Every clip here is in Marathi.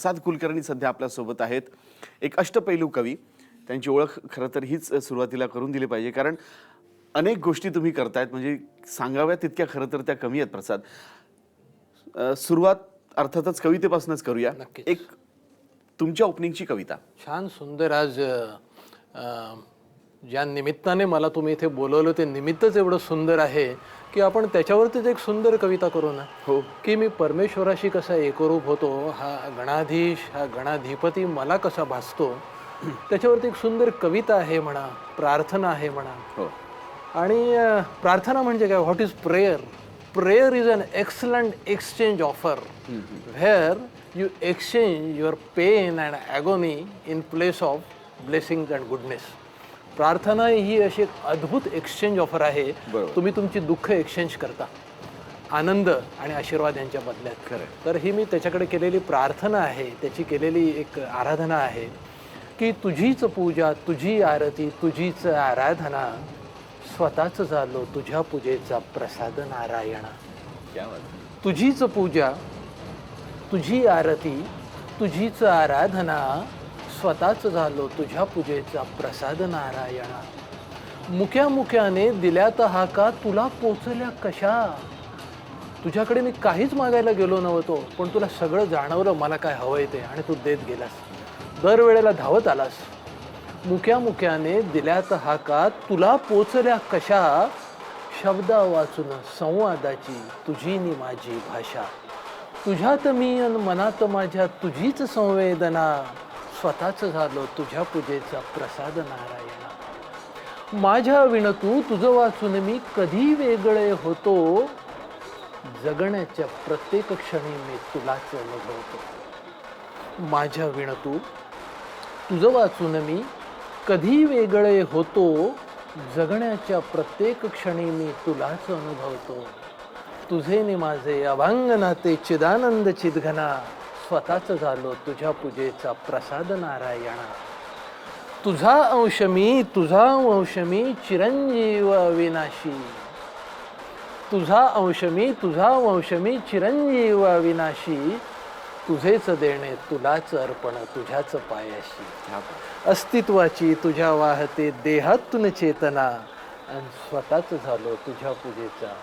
प्रसाद कुलकर्णी सध्या आपल्यासोबत आहेत. एक अष्टपैलू कवी. त्यांची ओळख खरं तर हीच सुरुवातीला करून दिली पाहिजे, कारण अनेक गोष्टी तुम्ही करतायत, म्हणजे सांगाव्या तितक्या खरं तर त्या कमी आहेत प्रसाद. सुरुवात अर्थातच कवितेपासूनच करूया. एक तुमच्या ओपनिंगची कविता. छान सुंदर. आज ज्या निमित्ताने मला तुम्ही इथे बोलवलं ते निमित्तच एवढं सुंदर आहे की आपण त्याच्यावरतीच एक सुंदर कविता करू ना. हो. की मी परमेश्वराशी कसा एकरूप होतो, हा गणाधीश, हा गणाधिपती मला कसा भासतो, त्याच्यावरती एक सुंदर कविता आहे म्हणा, प्रार्थना आहे म्हणा. हो. आणि प्रार्थना म्हणजे काय? What is prayer? Prayer is an excellent exchange offer where you exchange your pain and agony in place of blessings and goodness. प्रार्थना ही अशी एक अद्भुत एक्सचेंज ऑफर आहे. तुम्ही तुमची दुःख एक्सचेंज करता आनंद आणि आशीर्वाद यांच्या बदल्यात. तर ही मी त्याच्याकडे केलेली प्रार्थना आहे, त्याची केलेली एक आराधना आहे की तुझीच पूजा, तुझी आरती, तुझीच आराधना, स्वतःच झालो तुझ्या पूजेचा प्रसाद नारायणा. तुझीच पूजा, तुझी आरती, तुझीच आराधना, स्वतःच झालो तुझ्या पूजेचा प्रसाद नारायणा. मुक्या मुक्याने दिल्यात हाका, तुला पोचल्या कशा. तुझ्याकडे मी काहीच मागायला गेलो नव्हतो, पण तुला सगळं जाणवलं मला काय हवंय ते, आणि तू देत गेलास. दरवेळेला धावत आलास. मुक्या मुक्याने दिल्यात हाका, तुला पोचल्या कशा. शब्दा वाचून संवादाची तुझी नि माझी भाषा. तुझ्यात मी अन मनात माझ्या तुझीच संवेदना, स्वतःच झालो तुझ्या पूजेचा प्रसाद नारायणा. माझ्या विण तुझं वाचून मी कधी वेगळे होतो, जगण्याच्या प्रत्येक क्षणी मी तुलाच अनुभवतो. माझ्या विण तुझं वाचून मी कधी वेगळे होतो, जगण्याच्या प्रत्येक क्षणी मी तुलाच अनुभवतो. तुझे नि माझे अभंग नाते चिदानंद चिदघना, स्वतःच झालो तुझ्या पूजेचा प्रसाद नारायणा. तुझा अंश मी, तुझा अंश मी, चिरंजीव अविनाशी. तुझा अंश मी, तुझा अंश मी, चिरंजीव अविनाशी. तुझेच देणे तुलाच अर्पण तुझ्याच पायाशी. अस्तित्वाची तुझ्या वाहते देहातून चेतना, आणि स्वतःच झालो तुझ्या पूजेचा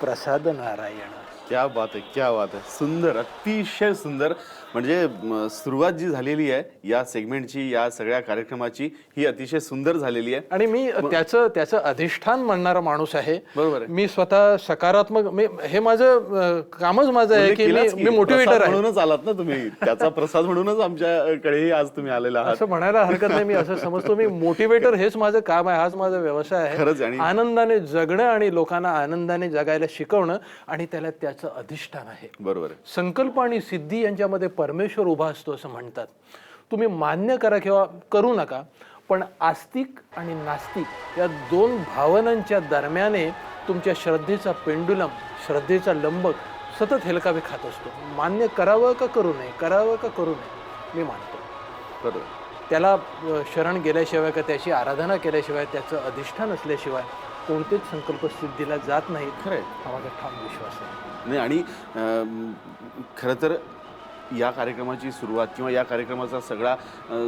प्रसाद नारायणा. क्या बात आहे, क्या बात आहे. सुंदर, अतिशय सुंदर. म्हणजे सुरुवात जी झालेली आहे या सेगमेंटची, या सगळ्या कार्यक्रमाची, ही अतिशय सुंदर झालेली आहे. आणि मी त्याचं अधिष्ठान म्हणणारा माणूस आहे. बरोबर आहे. मी स्वतः सकारात्मक, हे माझं कामच माझं आहे की मी मोटिवेटर आहे. म्हणूनच आलात ना तुम्ही, त्याचा प्रसाद म्हणूनच आमच्याकडेही आज तुम्ही आलेला आहात. असं म्हणायला हरकत नाही. मी असं समजतो, मी मोटिवेटर हेच माझं काम आहे, हाच माझा व्यवसाय आहे. खरंच. आणि आनंदाने जगणं आणि लोकांना आनंदाने जगायला शिकवणं, आणि त्याला त्याचं अधिष्ठान आहे. बरोबर आहे. संकल्प आणि सिद्धी यांच्यामध्ये परमेश्वर उभा असतो असं म्हणतात. तुम्ही मान्य करा किंवा करू नका, पण आस्तिक आणि नास्तिक या दोन भावनांच्या दरम्याने तुमच्या श्रद्धेचा पेंडुलम, श्रद्धेचा लंबक सतत हेलकावे खात असतो. मान्य करावं का करू नये, करावं का करू नये, मी मानतो. बरोबर. त्याला शरण गेल्याशिवाय का त्याची आराधना केल्याशिवाय, त्याचं अधिष्ठान असल्याशिवाय कोणतेच संकल्प सिद्धीला जात नाहीत. खरंय. हा माझा ठाम विश्वास आहे. नाही, आणि खरं तर या कार्यक्रमाची सुरुवात किंवा या कार्यक्रमाचा सगळा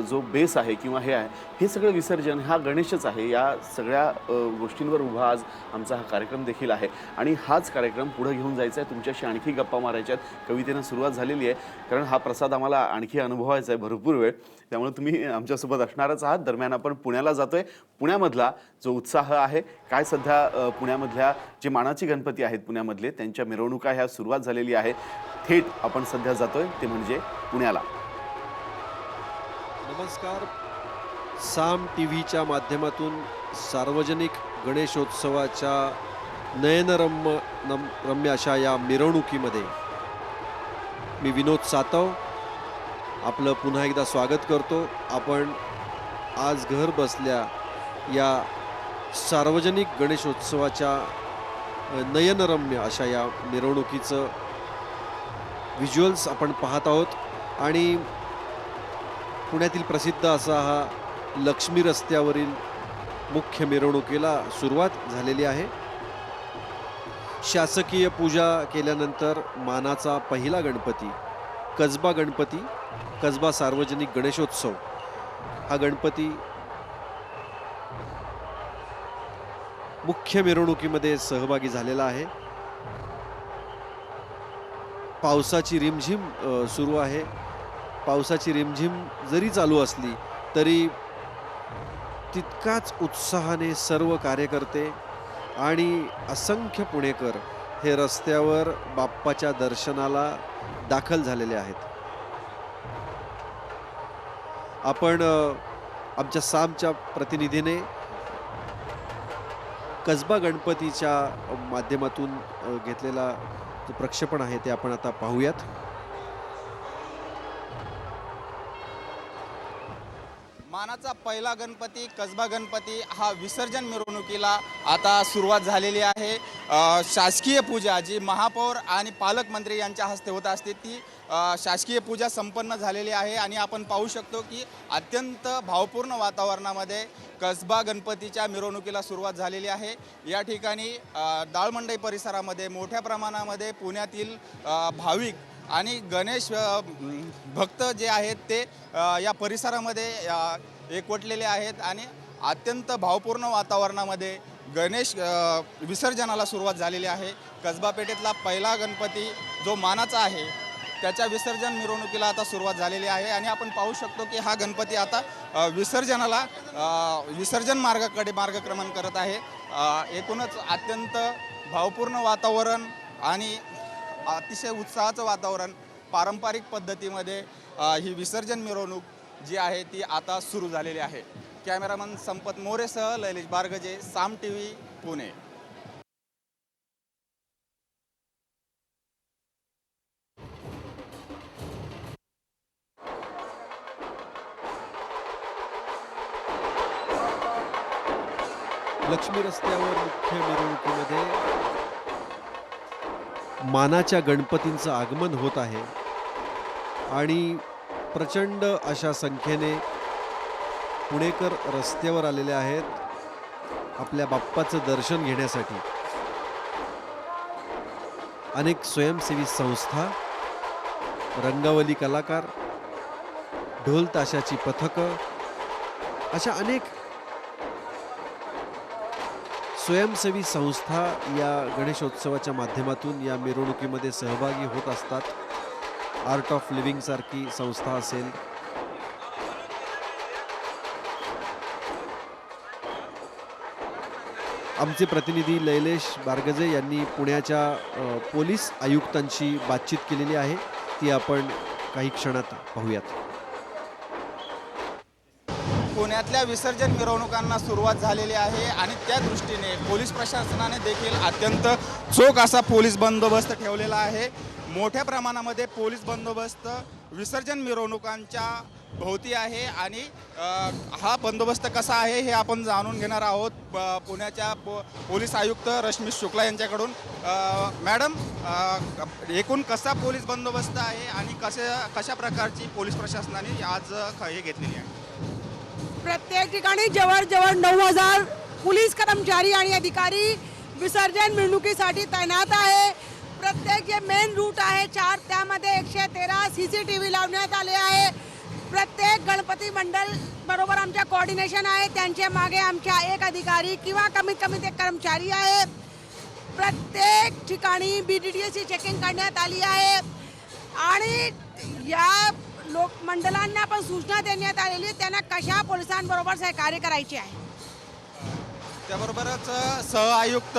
जो बेस आहे किंवा हे आहे, हे सगळं विसर्जन हा गणेशच आहे. या सगळ्या गोष्टींवर उभा आज आमचा हा कार्यक्रम देखील आहे, आणि हाच कार्यक्रम पुढे घेऊन जायचा आहे. तुमच्याशी आणखी गप्पा मारायच्यात. कवितेनं सुरुवात झालेली आहे, कारण हा प्रसाद आम्हाला आणखी अनुभवायचा आहे भरपूर वेळ. त्यामुळे तुम्ही आमच्यासोबत असणारच आहात. दरम्यान आपण पुण्याला जातोय. पुण्यामधला जो उत्साह आहे, काय सध्या पुण्यामधल्या जे मानाची गणपती आहेत पुण्यामधले, त्यांच्या मिरवणुका ह्या सुरुवात झालेली आहे. थेट आपण सध्या जातोय ते म्हणजे पुण्याला. नमस्कार. साम टीव्हीच्या माध्यमातून सार्वजनिक गणेशोत्सवाच्या नयनरम्य अशा या मिरवणुकीमध्ये मी विनोद सातव आपलं पुन्हा एकदा स्वागत करतो. आपण आज घर बसल्या या सार्वजनिक गणेशोत्सवाच्या नयनरम्य अशा या मिरवणुकीचं व्हिज्युअल्स आपण पाहत आहोत. आणि पुण्यातील प्रसिद्ध असा हा लक्ष्मी रस्त्यावरील मुख्य मिरवणुकीला सुरुवात झालेली आहे. शासकीय पूजा केल्यानंतर मानाचा पहिला गणपती कसबा गणपती कसबा सार्वजनिक गणेशोत्सव हा गणपती मुख्य मिरवणुकीमध्ये सहभागी झालेला आहे. पावसाची रिमझिम सुरू आहे. पावसाची रिमझिम जरी चालू असली तरी तितकाच उत्साहाने सर्व कार्यकर्ते आणि असंख्य पुणेकर हे रस्त्यावर बाप्पाच्या दर्शनाला दाखल झालेले आहेत. आपण आमच्या सामच्या प्रतिनिधीने कसबा गणपतीच्या माध्यमातून घेतलेला जो प्रक्षेपण आहे ते आपण आता पाहूयात. मानाचा पहिला गणपती कसबा गणपती हा विसर्जन मिरवणुकीला आता सुरुवात झालेली आहे. शासकीय पूजा जी महापौर आणि पालकमंत्री यांच्या हस्ते होत असते ती शासकीय पूजा संपन्न झालेली आहे आणि आपण पाहू शकतो की अत्यंत भावपूर्ण वातावरणामध्ये कसबा गणपतीच्या मिरवणुकीला सुरुवात झालेली आहे. या ठिकाणी दाळमंडई परिसरामध्ये मोठ्या प्रमाणामध्ये पुण्यातील भाविक आणि गणेश भक्त जे आहेत ते या परिसरामध्ये एकवटलेले आहेत आणि अत्यंत भावपूर्ण वातावरणामध्ये गणेश विसर्जनाला सुरुवात झालेली आहे. कसबा पेठेतला पहिला गणपती जो मानाचा आहे त्याच्या विसर्जन मिरवणुकीला आता सुरुवात झालेली आहे आणि आपण पाहू शकतो की हा गणपती आता विसर्जनाला विसर्जन मार्गाकडे मार्गक्रमण करत आहे. एकूणच अत्यंत भावपूर्ण वातावरण आणि अतिशय उत्साहाचं वातावरण पारंपरिक पद्धतीमध्ये ही विसर्जन मिरवणूक जी आहे ती आता सुरू झालेली आहे. कॅमेरामन संपत मोरेसह लैलेश बारगजे, साम TV, पुणे. लक्ष्मी रस्त्यावर मुख्य मिरवणुकीमध्ये मानाच्या गणपतींचं आगमन होत आहे आणि प्रचंड अशा संख्येने पुणेकर रस्त्यावर आलेले आहेत आपल्या बाप्पाचं दर्शन घेण्यासाठी. अनेक स्वयंसेवी संस्था, रंगावली कलाकार, ढोल ताशाची पथकं अशा अनेक स्वयंसेवी संस्था या गणेशोत्सवाच्या माध्यमातून या मिरवणुकीमध्ये सहभागी होत असतात. आर्ट ऑफ लिव्हिंग सारखी संस्था असेल, आमचे प्रतिनिधी लैलेश बारगजे यांनी पुण्याच्या पोलीस आयुक्तांशी बातचीत केलेली आहे, ती आपण काही क्षणात पाहूयात. पुण्यातल्या विसर्जन मिरवणुकांना सुरुवात झालेली आहे आणि त्या दृष्टीने पोलीस प्रशासनाने देखील अत्यंत चोख असा पोलीस बंदोबस्त ठेवलेला आहे. मोठ्या प्रमाणामध्ये पोलीस बंदोबस्त विसर्जन मिरवणुकांच्या भोवती आहे आणि हा बंदोबस्त कसा आहे हे आपण जाणून घेणार आहोत पुण्याच्या पोलीस आयुक्त रश्मी शुक्ला यांच्याकडून. मॅडम, एकूण कसा पोलीस बंदोबस्त आहे आणि कशा प्रकारची पोलीस प्रशासनाने आज हे घेतलेली आहे? प्रत्येक ठिकाणी जवळजवळ 9,000 पोलीस कर्मचारी आणि अधिकारी विसर्जन मिरवणुकीसाठी तैनात आहे. प्रत्येक जे मेन रूट आहे 4 त्यामध्ये 113 CCTV लावण्यात आले आहे. प्रत्येक गणपती मंडळ बरोबर आमच्या कोऑर्डिनेशन आहे, त्यांच्या मागे आमच्या एक अधिकारी किंवा कमीत कमी एक कर्मचारी आहे. प्रत्येक ठिकाणी BDDAची चेकिंग करण्यात आली आहे आणि या लोक मंडळांना पण सूचना देण्यात आलेली त्यांना कशा पोलिसांबरोबर सहकार्य करायचे आहे. त्याबरोबरच सहआयुक्त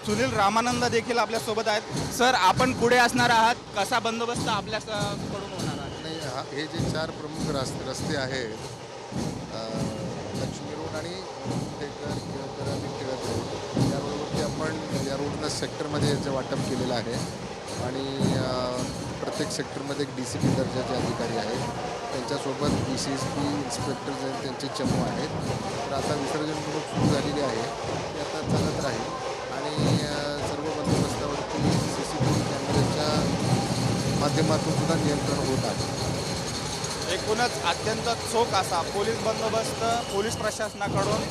सुनील रामानंद देखील आपल्यासोबत आहेत. सर, आपण पुढे असणार आहात, कसा बंदोबस्त आपल्याकडून होणार आहे? नाही, हे जे 4 प्रमुख रस्ते आहेत, लक्ष्मी रोड आणि टेकर केळकर आणि टिळक रोड, या रोडवरती आपण या रोडनं सेक्टरमध्ये याचं वाटप केलेलं आहे आणि प्रत्येक सेक्टरमध्ये एक DCP दर्जाचे अधिकारी आहेत, त्यांच्यासोबत DCSP इन्स्पेक्टर जे आहेत त्यांचे चमू आहेत. तर आता विसर्जन मिरवणूक सुरू झालेली आहे, ती आता चालत राहील आणि सर्व एकूणच अत्यंत चोख असा पोलीस बंदोबस्त पोलीस प्रशासनाकडून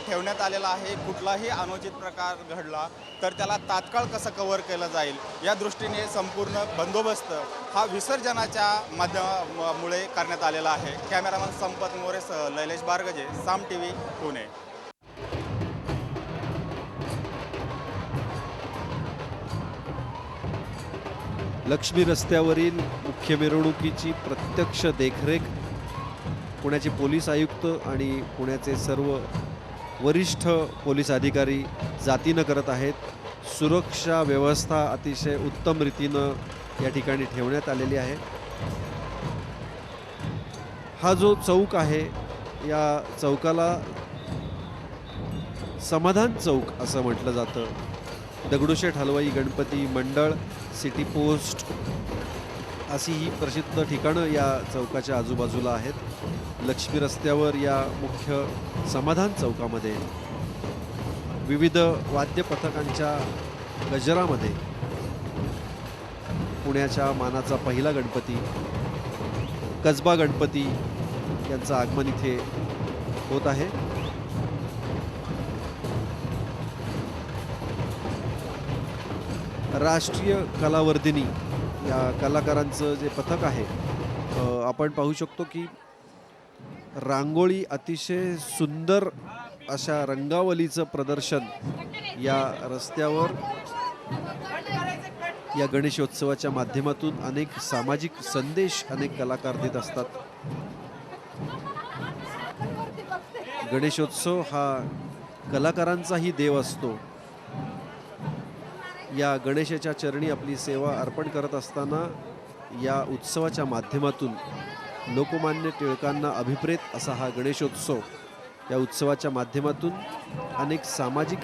ठेवण्यात आलेला आहे. कुठलाही अनुचित प्रकार घडला तर त्याला तात्काळ कसं कव्हर केलं जाईल या दृष्टीने संपूर्ण बंदोबस्त हा विसर्जनाच्या माध्यमामुळे करण्यात आलेला आहे. कॅमेरामन संपत मोरेसह लैलेश बारगजे, साम TV, पुणे. लक्ष्मी रस्त्यावरील मुख्य मिरवणुकीची प्रत्यक्ष देखरेख पुण्याचे पोलीस आयुक्त आणि पुण्याचे सर्व वरिष्ठ पोलीस अधिकारी जातीनं करत आहेत. सुरक्षा व्यवस्था अतिशय उत्तम रीतीनं या ठिकाणी ठेवण्यात आलेली आहे. हा जो चौक आहे या चौकाला समाधान चौक असं म्हटलं जातं. दगडूशेठ हलवाई गणपती मंडळ, सिटी पोस्ट अशी ही प्रसिद्ध ठिकाणं या चौकाच्या आजूबाजूला आहेत. लक्ष्मी रस्त्यावर या मुख्य समाधान चौकामध्ये विविध वाद्य पथकांच्या गजरामध्ये पुण्याच्या मानाचा पहिला गणपती कसबा गणपती यांचं आगमन इथे होत आहे. राष्ट्रीय कलावर्धिनी या कलाकारांचं जे पथक आहे आपण पाहू शकतो की रांगोळी अतिशय सुंदर अशा रंगावलीचं प्रदर्शन या रस्त्यावर या गणेशोत्सवाच्या माध्यमातून अनेक सामाजिक संदेश अनेक कलाकार देत असतात. गणेशोत्सव हा कलाकारांचाही देव असतो. या गणेशाच्या चरणी आपली सेवा अर्पण करत असताना या उत्सवाच्या माध्यमातून लोकमान्य टिळकांना अभिप्रेत असा हा गणेशोत्सव या उत्सवाच्या माध्यमातून अनेक सामाजिक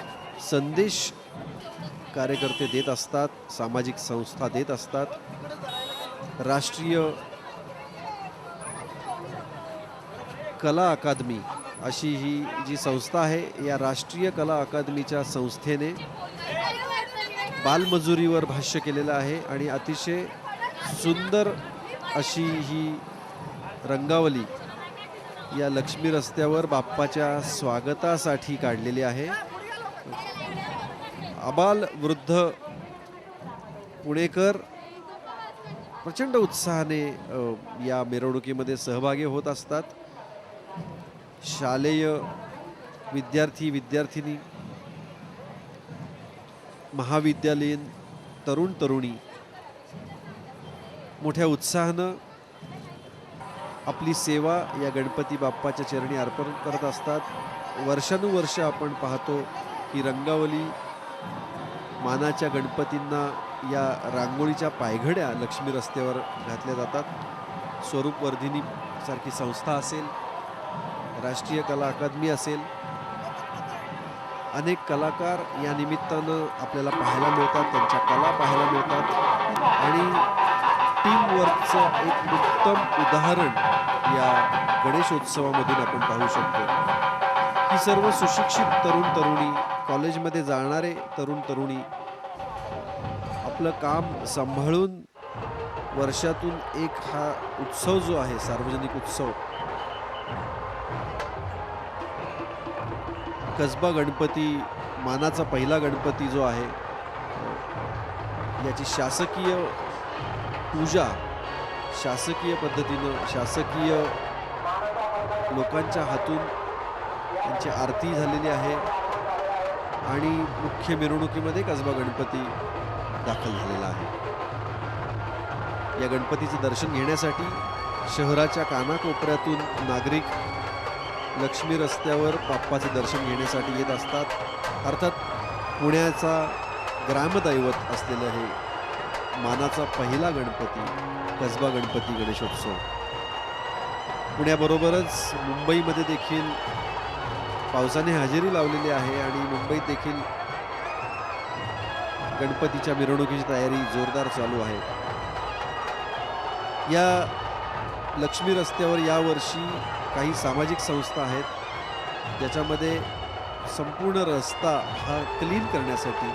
संदेश कार्यकर्ते देत असतात, सामाजिक संस्था देत असतात. राष्ट्रीय कला अकादमी अशी ही जी संस्था आहे या राष्ट्रीय कला अकादमीच्या संस्थेने बालमजुरीवर भाष्य केलेलं आहे आणि अतिशय सुंदर अशी ही रंगावली या लक्ष्मी रस्त्यावर बाप्पाच्या स्वागतासाठी काढलेली आहे. आबाल वृद्ध पुणेकर प्रचंड उत्साहाने या मिरवणुकीमध्ये सहभागी होत असतात. शालेय विद्यार्थी विद्यार्थिनी, महाविद्यालयीन तरुण तरुणी मोठ्या उत्साहानं आपली सेवा या गणपती बाप्पाच्या चरणी अर्पण करत असतात. वर्षानुवर्ष आपण पाहतो की रंगावली मानाच्या गणपतींना या रांगोळीच्या पायघड्या लक्ष्मी रस्त्यावर घातल्या जातात. स्वरूप वर्धिनी सारखी संस्था असेल, राष्ट्रीय कला अकादमी असेल, अनेक कलाकार या निमित्तानं आपल्याला पाहायला मिळतात, त्यांच्या कला पाहायला मिळतात आणि टीमवर्कचं एक उत्तम उदाहरण या गणेशोत्सवामधून आपण पाहू शकतो. ही सर्व सुशिक्षित तरुण तरुणी, कॉलेजमध्ये जाणारे तरुण तरुणी आपलं काम सांभाळून वर्षातून एक हा उत्सव जो आहे सार्वजनिक उत्सव कसबा गणपती मानाचा पहिला गणपती जो आहे याची शासकीय पूजा शासकीय पद्धतीनं शासकीय लोकांच्या हातून त्यांची आरती झालेली आहे आणि मुख्य मिरवणुकीमध्ये कसबा गणपती दाखल झालेला आहे. या गणपतीचं दर्शन घेण्यासाठी शहराच्या कानाकोपऱ्यातून नागरिक लक्ष्मी रस्त्यावर बाप्पाचे दर्शन घेण्यासाठी येत असतात. अर्थात पुण्याचा ग्रामदैवत असलेलं हे मानाचा पहिला गणपती कसबा गणपती गणेशोत्सव पुण्याबरोबरच मुंबईमध्ये देखील पावसाने हजेरी लावलेली आहे आणि मुंबईत देखील गणपतीच्या मिरवणुकीची तयारी जोरदार चालू आहे. या लक्ष्मी रस्त्यावर यावर्षी काही सामाजिक संस्था आहेत ज्याच्यामध्ये संपूर्ण रस्ता हा क्लीन करण्यासाठी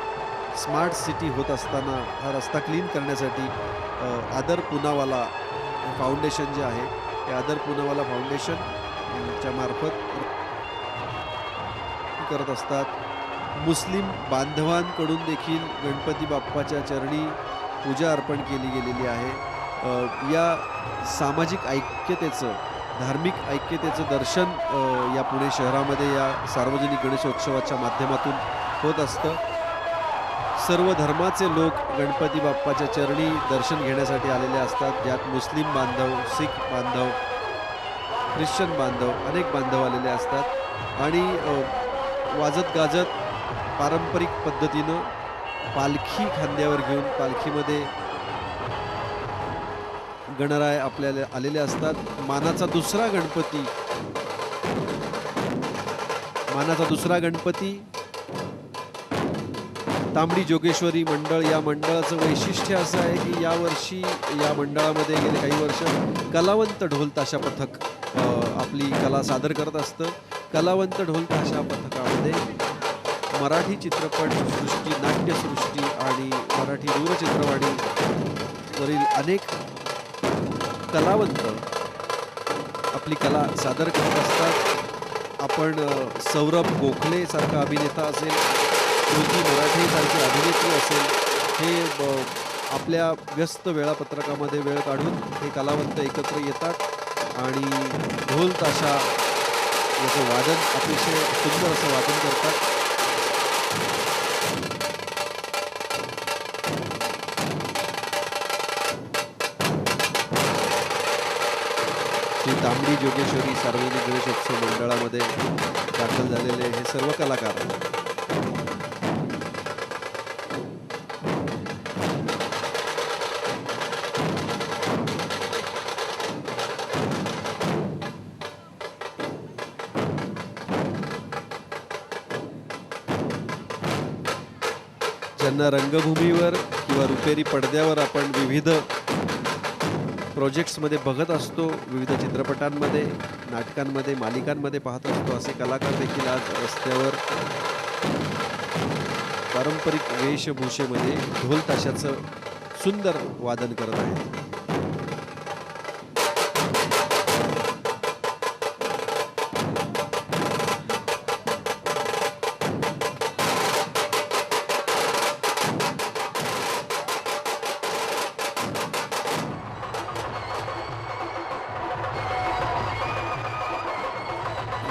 स्मार्ट सिटी होत असताना हा रस्ता क्लीन करण्यासाठी आदर पुनावाला फाउंडेशन जे आहे हे आदर पूनावाला फाउंडेशन च्या मार्फत करत असतात। मुस्लिम बांधवांकडून देखील गणपती बाप्पाच्या चरणी पूजा अर्पण केली गेलेली आहे। या सामाजिक ऐक्यतेचं, धार्मिक ऐक्यतेचं दर्शन या पुणे शहरामध्ये या सार्वजनिक गणेशोत्सवाच्या माध्यमातून होत असतं। सर्व धर्माचे लोक गणपती बाप्पाच्या चरणी दर्शन घेण्यासाठी आलेले असतात, ज्यात मुस्लिम बांधव, शीख बांधव, ख्रिश्चन बांधव, अनेक बांधव आलेले असतात आणि वाजत गाजत पारंपरिक पद्धतीनं पालखी खांद्यावर घेऊन पालखीमध्ये गणराय आपल्याला आलेले असतात। मानाचा दुसरा गणपती तांबडी जोगेश्वरी मंडळ, या मंडळाचं वैशिष्ट्य असं आहे की यावर्षी या मंडळामध्ये गेले काही वर्ष कलावंत ढोल ताशा पथक आपली कला सादर करत असतं। कलावंत ढोल ताशा पथकामध्ये मराठी चित्रपटसृष्टी, नाट्यसृष्टी आणि मराठी दूरचित्रवाणीवरील अनेक कलावंत आपली कला सादर करत असतात। आपण सौरभ गोखले सारखा अभिनेता असेल, श्रुती मराठे सारखी अभिनेत्री असेल, हे आपल्या व्यस्त वेळापत्रकामध्ये वेळ काढून हे कलावंत एकत्र येतात आणि ढोल ताशा याचं वादन अतिशय सुंदर असं वादन करतात। श्री तांबडी जोगेश्वरी सार्वजनिक गणेशोत्सव मंडळामध्ये दाखल झालेले हे सर्व कलाकार ज्यांना रंगभूमीवर किंवा रुपेरी पडद्यावर आपण विविध प्रोजेक्ट्समध्ये बघत असतो, विविध चित्रपटांमध्ये, नाटकांमध्ये, मालिकांमध्ये पाहत असतो, असे कलाकार देखील आज रस्त्यावर पारंपरिक वेशभूषेमध्ये ढोल ताशाचं सुंदर वादन करत आहेत।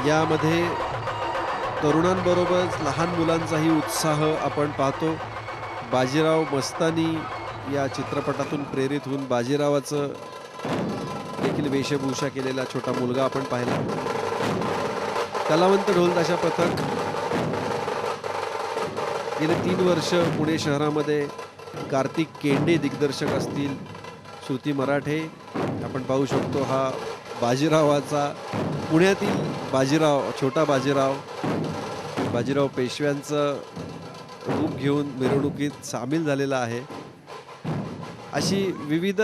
यामध्ये तरुणांबरोबर लहान मुलांचाही उत्साह आपण पाहतो। बाजीराव मस्तानी या चित्रपटातून प्रेरित होऊन बाजीरावाचं देखील वेशभूषा केलेला छोटा मुलगा आपण पाहिला। कलावंत ढोल ताशा पथक गेले 3 वर्ष पुणे शहरामध्ये कार्तिक केंडे दिग्दर्शक असतील, श्रुती मराठे आपण पाहू शकतो, हा बाजीरावाचा पुण्यातील बाजीराव, छोटा बाजीराव पेशव्यांचं रूप घेऊन मिरवणुकीत सामील झालेला आहे। अशी विविध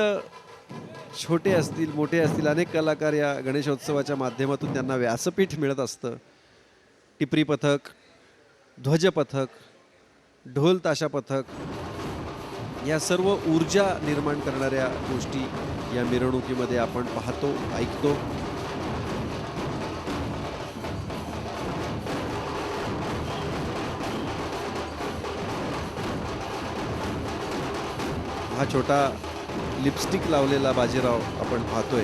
छोटे असतील, मोठे असतील, अनेक कलाकार या गणेशोत्सवाच्या माध्यमातून त्यांना व्यासपीठ मिळत असतं। टिपरी पथक, ध्वज पथक, ढोल ताशा पथक, या सर्व ऊर्जा निर्माण करणाऱ्या गोष्टी या मिरवणुकीमध्ये आपण पाहतो, ऐकतो। हा छोटा लिपस्टिक लावलेला बाजीराव आपण पाहतोय।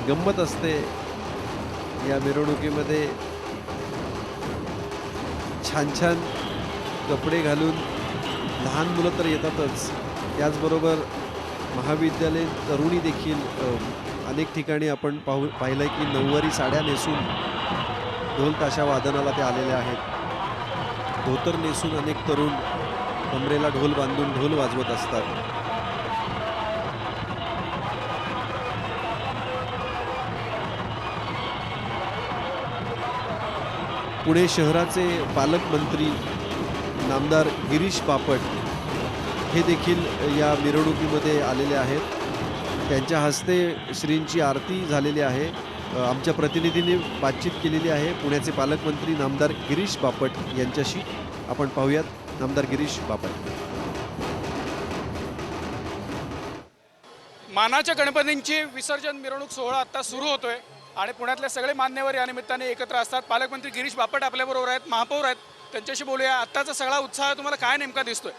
गंमत असते या मिरवणुकीमध्ये, छान छान कपडे घालून लहान मुलं तर येतातच, त्याचबरोबर महाविद्यालयीन तरुणी देखील अनेक ठिकाणी आपण पाहिलं की नऊवारी साड्या नेसून ढोल ताशा वादनाला ते आलेले आहेत। धोतर नेसून अनेक तरुण कमरेला ढोल बांधून ढोल वाजवत असतात। पुणे शहराचे पालकमंत्री नामदार गिरीश बापट हे देखील या मिरवणुकीमध्ये आलेले आहेत। त्यांच्या हस्ते श्रींची आरती झालेली आहे। आमच्या प्रतिनिधींनी बातचीत केलेली आहे पुण्याचे पालकमंत्री नामदार गिरीश बापट यांच्याशी। आपण पाहूयात नामदार गिरीश बापट। मानाच्या गणपतींची विसर्जन मिरवणूक सोहळा आता सुरू होतोय आणि पुण्यातले सगळे मान्यवर या निमित्ताने एकत्र असतात. पालकमंत्री गिरीश बापट आपल्याबरोबर आहेत, महापौर आहेत, त्यांच्याशी बोलूया. आत्ताचा सगळा उत्साह तुम्हाला काय नेमका दिसतोय?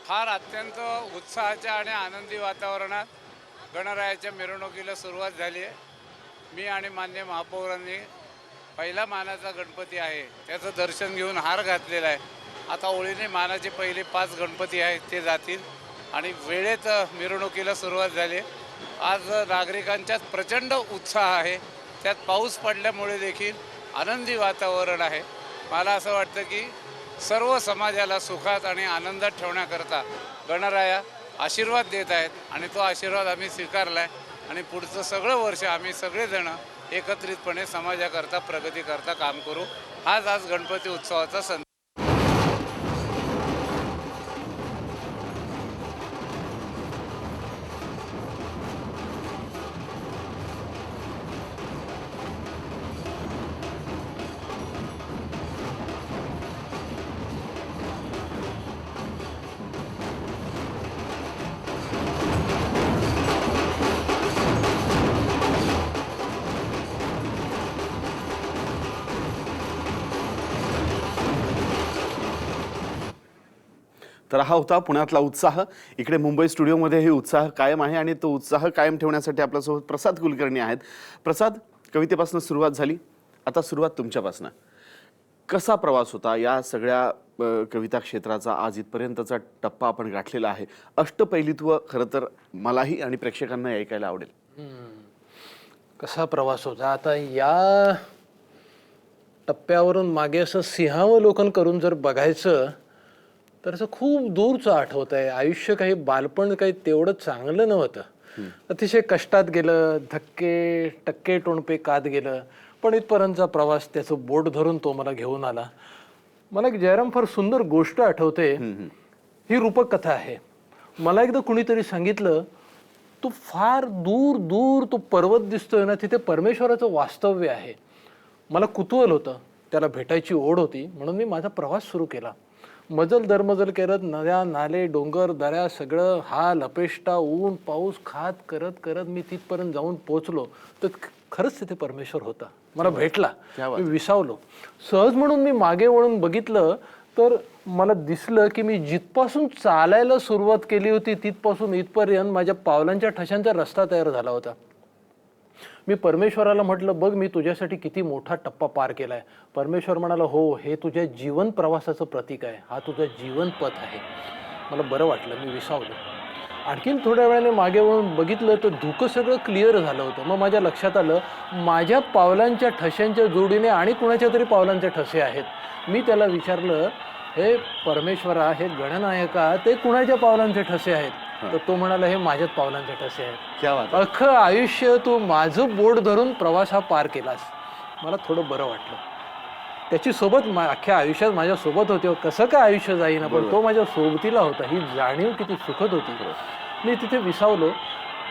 फार अत्यंत उत्साहाच्या आणि आनंदी वातावरणात गणरायाच्या मिरवणुकीला सुरुवात झाली आहे. मी आणि मान्य महापौरांनी पहिला मानाचा गणपती आहे त्याचं दर्शन घेऊन हार घातलेला आहे. आता ओळीने मानाचे पहिले 5 गणपती आहेत ते जातील आणि वेळेत मिरवणुकीला सुरुवात झाली. आज नागरिकांच्यात प्रचंड उत्साह आहे. त्यात पाऊस पडल्यामुळे देखील आनंदी वातावरण आहे. मला असं वाटतं की सर्व समाजाला सुखात आणि आनंदात ठेवण्याकरता गणराया आशीर्वाद देत आहेत आणि तो आशीर्वाद आम्ही स्वीकारला आहे आणि पुढचं सगळं वर्ष आम्ही सगळेजण एकत्रितपणे समाजाकरता प्रगतीकरता काम करू. हाच आज गणपती उत्सवाचा संदेश. तर हा होता पुण्यातला उत्साह. इकडे मुंबई स्टुडिओमध्ये हे उत्साह कायम आहे आणि तो उत्साह कायम ठेवण्यासाठी आपल्यासोबत प्रसाद कुलकर्णी आहेत. प्रसाद, कवितेपासून सुरुवात झाली, आता सुरुवात तुमच्यापासून. कसा प्रवास होता या सगळ्या कविता क्षेत्राचा? आज इथपर्यंतचा टप्पा आपण गाठलेला आहे. अष्टपैलीत्व खरं तर मलाही आणि प्रेक्षकांना ऐकायला आवडेल. कसा प्रवास होता? आता या टप्प्यावरून मागे असं सिंहावलोकन करून जर बघायचं तर असं खूप दूरचं आठवत आहे. आयुष्य काही, बालपण काही तेवढं चांगलं नव्हतं. अतिशय कष्टात गेलं, धक्के टक्के टोणपे कात गेलं, पण इथपर्यंतचा प्रवास त्याचं बोट धरून तो मला घेऊन आला. मला एक जयराम फार सुंदर गोष्ट आठवते. ही रूपक कथा आहे. मला एकदा कुणीतरी सांगितलं, तू फार दूर दूर तो पर्वत दिसतोय ना, तिथे परमेश्वराचं वास्तव्य आहे. मला कुतूहल होतं, त्याला भेटायची ओढ होती, म्हणून मी माझा प्रवास सुरू केला. मजल दरमजल करत नद्या, नाले, डोंगर, दऱ्या सगळं हाल अपेष्टा, ऊन पाऊस खात करत करत मी तिथपर्यंत जाऊन पोचलो. तर खरंच तिथे परमेश्वर होता, मला भेटला. मी विसावलो. सहज म्हणून मी मागे वळून बघितलं तर मला दिसलं की मी जिथपासून चालायला सुरुवात केली होती तिथपासून इथपर्यंत माझ्या पावलांच्या ठशांचा रस्ता तयार झाला होता. मी परमेश्वराला म्हटलं, बघ मी तुझ्यासाठी किती मोठा टप्पा पार केलाय. परमेश्वर म्हणाला, हो, हे तुझ्या जीवन प्रवासाचं प्रतीक आहे, हा तुझा जीवन पथ आहे. मला बरं वाटलं, मी विसावलो. आणखीन थोड्या वेळाने मागे वळून बघितलं तर धुकं सगळं क्लिअर झालं होतं. मग माझ्या लक्षात आलं, माझ्या पावलांच्या ठश्यांच्या जोडीने आणि कुणाच्या तरी पावलांचे ठसे आहेत. मी त्याला विचारलं, हे परमेश्वरा, हे गणनायका, ते कुणाच्या पावलांचे ठसे आहेत? तर तो म्हणाला, हे माझ्याच पावलांचे ठसे आहेत. अख्खं आयुष्य तू माझं बोट धरून प्रवास हा पार केलास. मला थोडं बरं वाटलं. त्याची सोबत अख्ख्या आयुष्यात माझ्या सोबत होती. कसं काय आयुष्य जाईना, पण तो माझ्या सोबतीला होता. ही जाणीव किती सुखद होती. मी तिथे विसावलो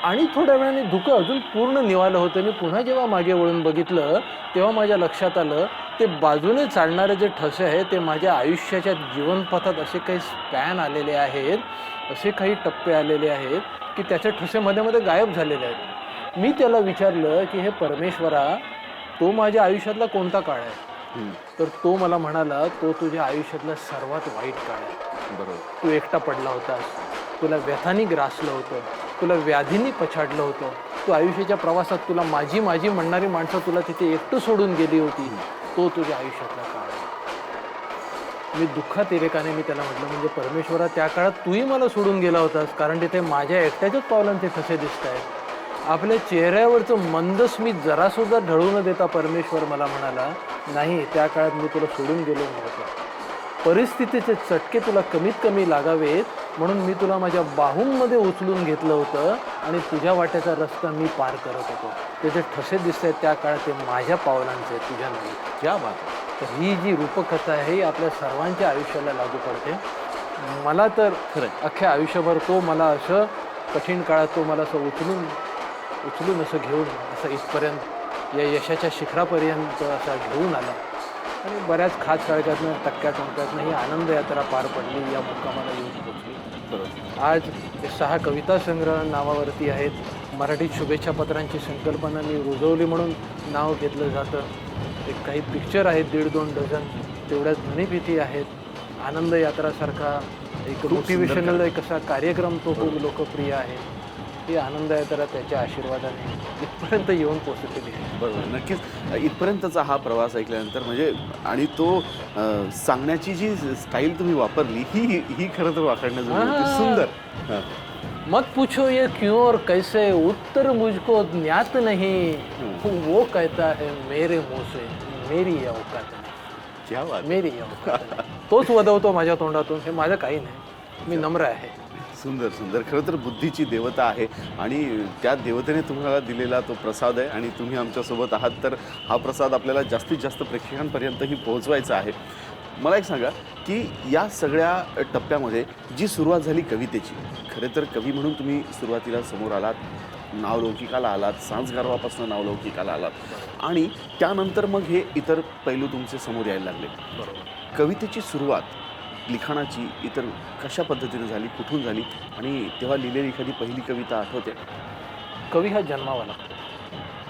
आणि थोड्या वेळाने धुकं अजून पूर्ण निवालं होतं. मी पुन्हा जेव्हा मागे वळून बघितलं तेव्हा माझ्या लक्षात आलं, ते बाजूने चालणारे जे ठसे आहेत ते माझ्या आयुष्याच्या जीवनपथात असे काही स्पॅन आलेले आहेत, असे काही टप्पे आलेले आहेत की त्याचे ठसे मध्ये मध्ये गायब झालेले आहेत. मी त्याला विचारलं की हे परमेश्वरा, तो माझ्या आयुष्यातला कोणता काळ आहे? तर तो मला म्हणाला, तो तुझ्या आयुष्यातला सर्वात वाईट काळ आहे. बरोबर. तू एकटा पडला होतास, तुला व्यथानी ग्रासलं होतं, तुला व्याधींनी पछाडलं होतं. तू आयुष्याच्या प्रवासात तुला माझी माझी म्हणणारी माणसं तुला तिथे एकटं सोडून गेली होती. तो तुझ्या आयुष्यातला काळ आहे. मी दुःखात एरेकाने मी त्याला म्हटलं, म्हणजे परमेश्वरा, त्या काळात तूही मला सोडून गेला होतास, कारण तिथे माझ्या एकट्याच्याच पावलांचे ठसे दिसत आहेत. आपल्या चेहऱ्यावरचं मंदस्मित जरासुद्धा ढळू न देता परमेश्वर मला म्हणाला, नाही, त्या काळात मी तुला सोडून गेलो नव्हतो. परिस्थितीचे चटके तुला कमीत कमी लागावेत म्हणून मी तुला माझ्या बाहूंमध्ये उचलून घेतलं होतं आणि तुझ्या वाट्याचा रस्ता मी पार करत होतो. त्याचे ठसे दिसत आहेत त्या काळात ते माझ्या पावलांचे, तुझ्या नाही. क्या बात. तर ही जी रूपकथा आहे ही आपल्या सर्वांच्या आयुष्याला लागू पडते. मला तर खरं अख्ख्या आयुष्यभर तो मला असं कठीण काळात तो मला असं उचलून असं घेऊन असं इथपर्यंत या यशाच्या शिखरापर्यंत असा घेऊन आला. आणि बऱ्याच खास काळजातनं टक्क्या टोमक्यातनं ही आनंद यात्रा पार पडली, या मुक्कामाला येऊन पोचली. आज 6 कविता संग्रह नावावरती आहेत. मराठीत शुभेच्छा पत्रांची संकल्पना मी रुजवली म्हणून नाव घेतलं जातं. एक काही पिक्चर आहेत 1.5-2 डझन, तेवढ्याच ध्वनिफिती आहेत. आनंद यात्रासारखा एक मोटिवेशनल एक असा कार्यक्रम तो खूप लोकप्रिय आहे. ही आनंद यात्रा त्याच्या आशीर्वादाने इथपर्यंत येऊन पोचलेली आहे. बरोबर, नक्कीच. इथपर्यंतचा हा प्रवास ऐकल्यानंतर म्हणजे आणि तो सांगण्याची जी स्टाईल तुम्ही वापरली ही खरं तर वाखाणण्याजोगी होती. सुंदर. हां. मत पूछो ये क्यों और कैसे, उत्तर मुझको ज्ञात नहीं, वो कहता है मेरे मुंह से मेरी औकात नहीं, क्या बात. मेरी औकात नहीं. तोच वदवतो माझ्या तोंडातून. हे माझं काही नाही, मी नम्र आहे. सुंदर सुंदर. खरं तर बुद्धीची देवता आहे आणि त्या देवतेने तुम्हाला दिलेला तो प्रसाद आहे आणि तुम्ही आमच्यासोबत आहात, तर हा प्रसाद आपल्याला जास्तीत जास्त प्रेक्षकांपर्यंतही पोहोचवायचा आहे. मला एक सांगा की या सगळ्या टप्प्यामध्ये जी सुरुवात झाली कवितेची, खरे तर कवी म्हणून तुम्ही सुरुवातीला समोर आलात, नावलौकिकाला आलात, सांजगारवापासून नावलौकिकाला आलात आणि त्यानंतर मग हे इतर पैलू तुमचे समोर यायला लागले. बरोबर. कवितेची सुरुवात लिखाणाची इतर कशा पद्धतीने झाली, कुठून झाली आणि तेव्हा लिहिलेली एखादी पहिली कविता आठवते? कवी हा जन्मावा लागतो.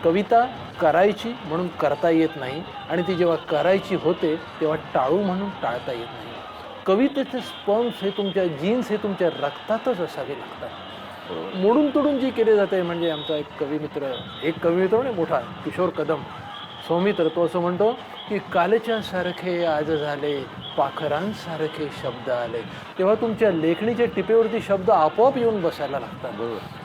कविता करायची म्हणून करता येत नाही आणि ती जेव्हा करायची होते तेव्हा टाळू म्हणून टाळता येत नाही. कवितेचे स्पर्म्स हे तुमच्या जीन्स हे तुमच्या रक्तातच असावे लागतात. मोडून तोडून जी केले जाते. म्हणजे आमचा एक कवी मित्र म्हणजे मोठा किशोर कदम सौमित्र, तो असं म्हणतो की कालच्या सारखे आज झाले, पाखरांसारखे शब्द आले. तेव्हा तुमच्या लेखणीच्या टिपेवरती शब्द आपोआप येऊन बसायला लागतात. बरोबर.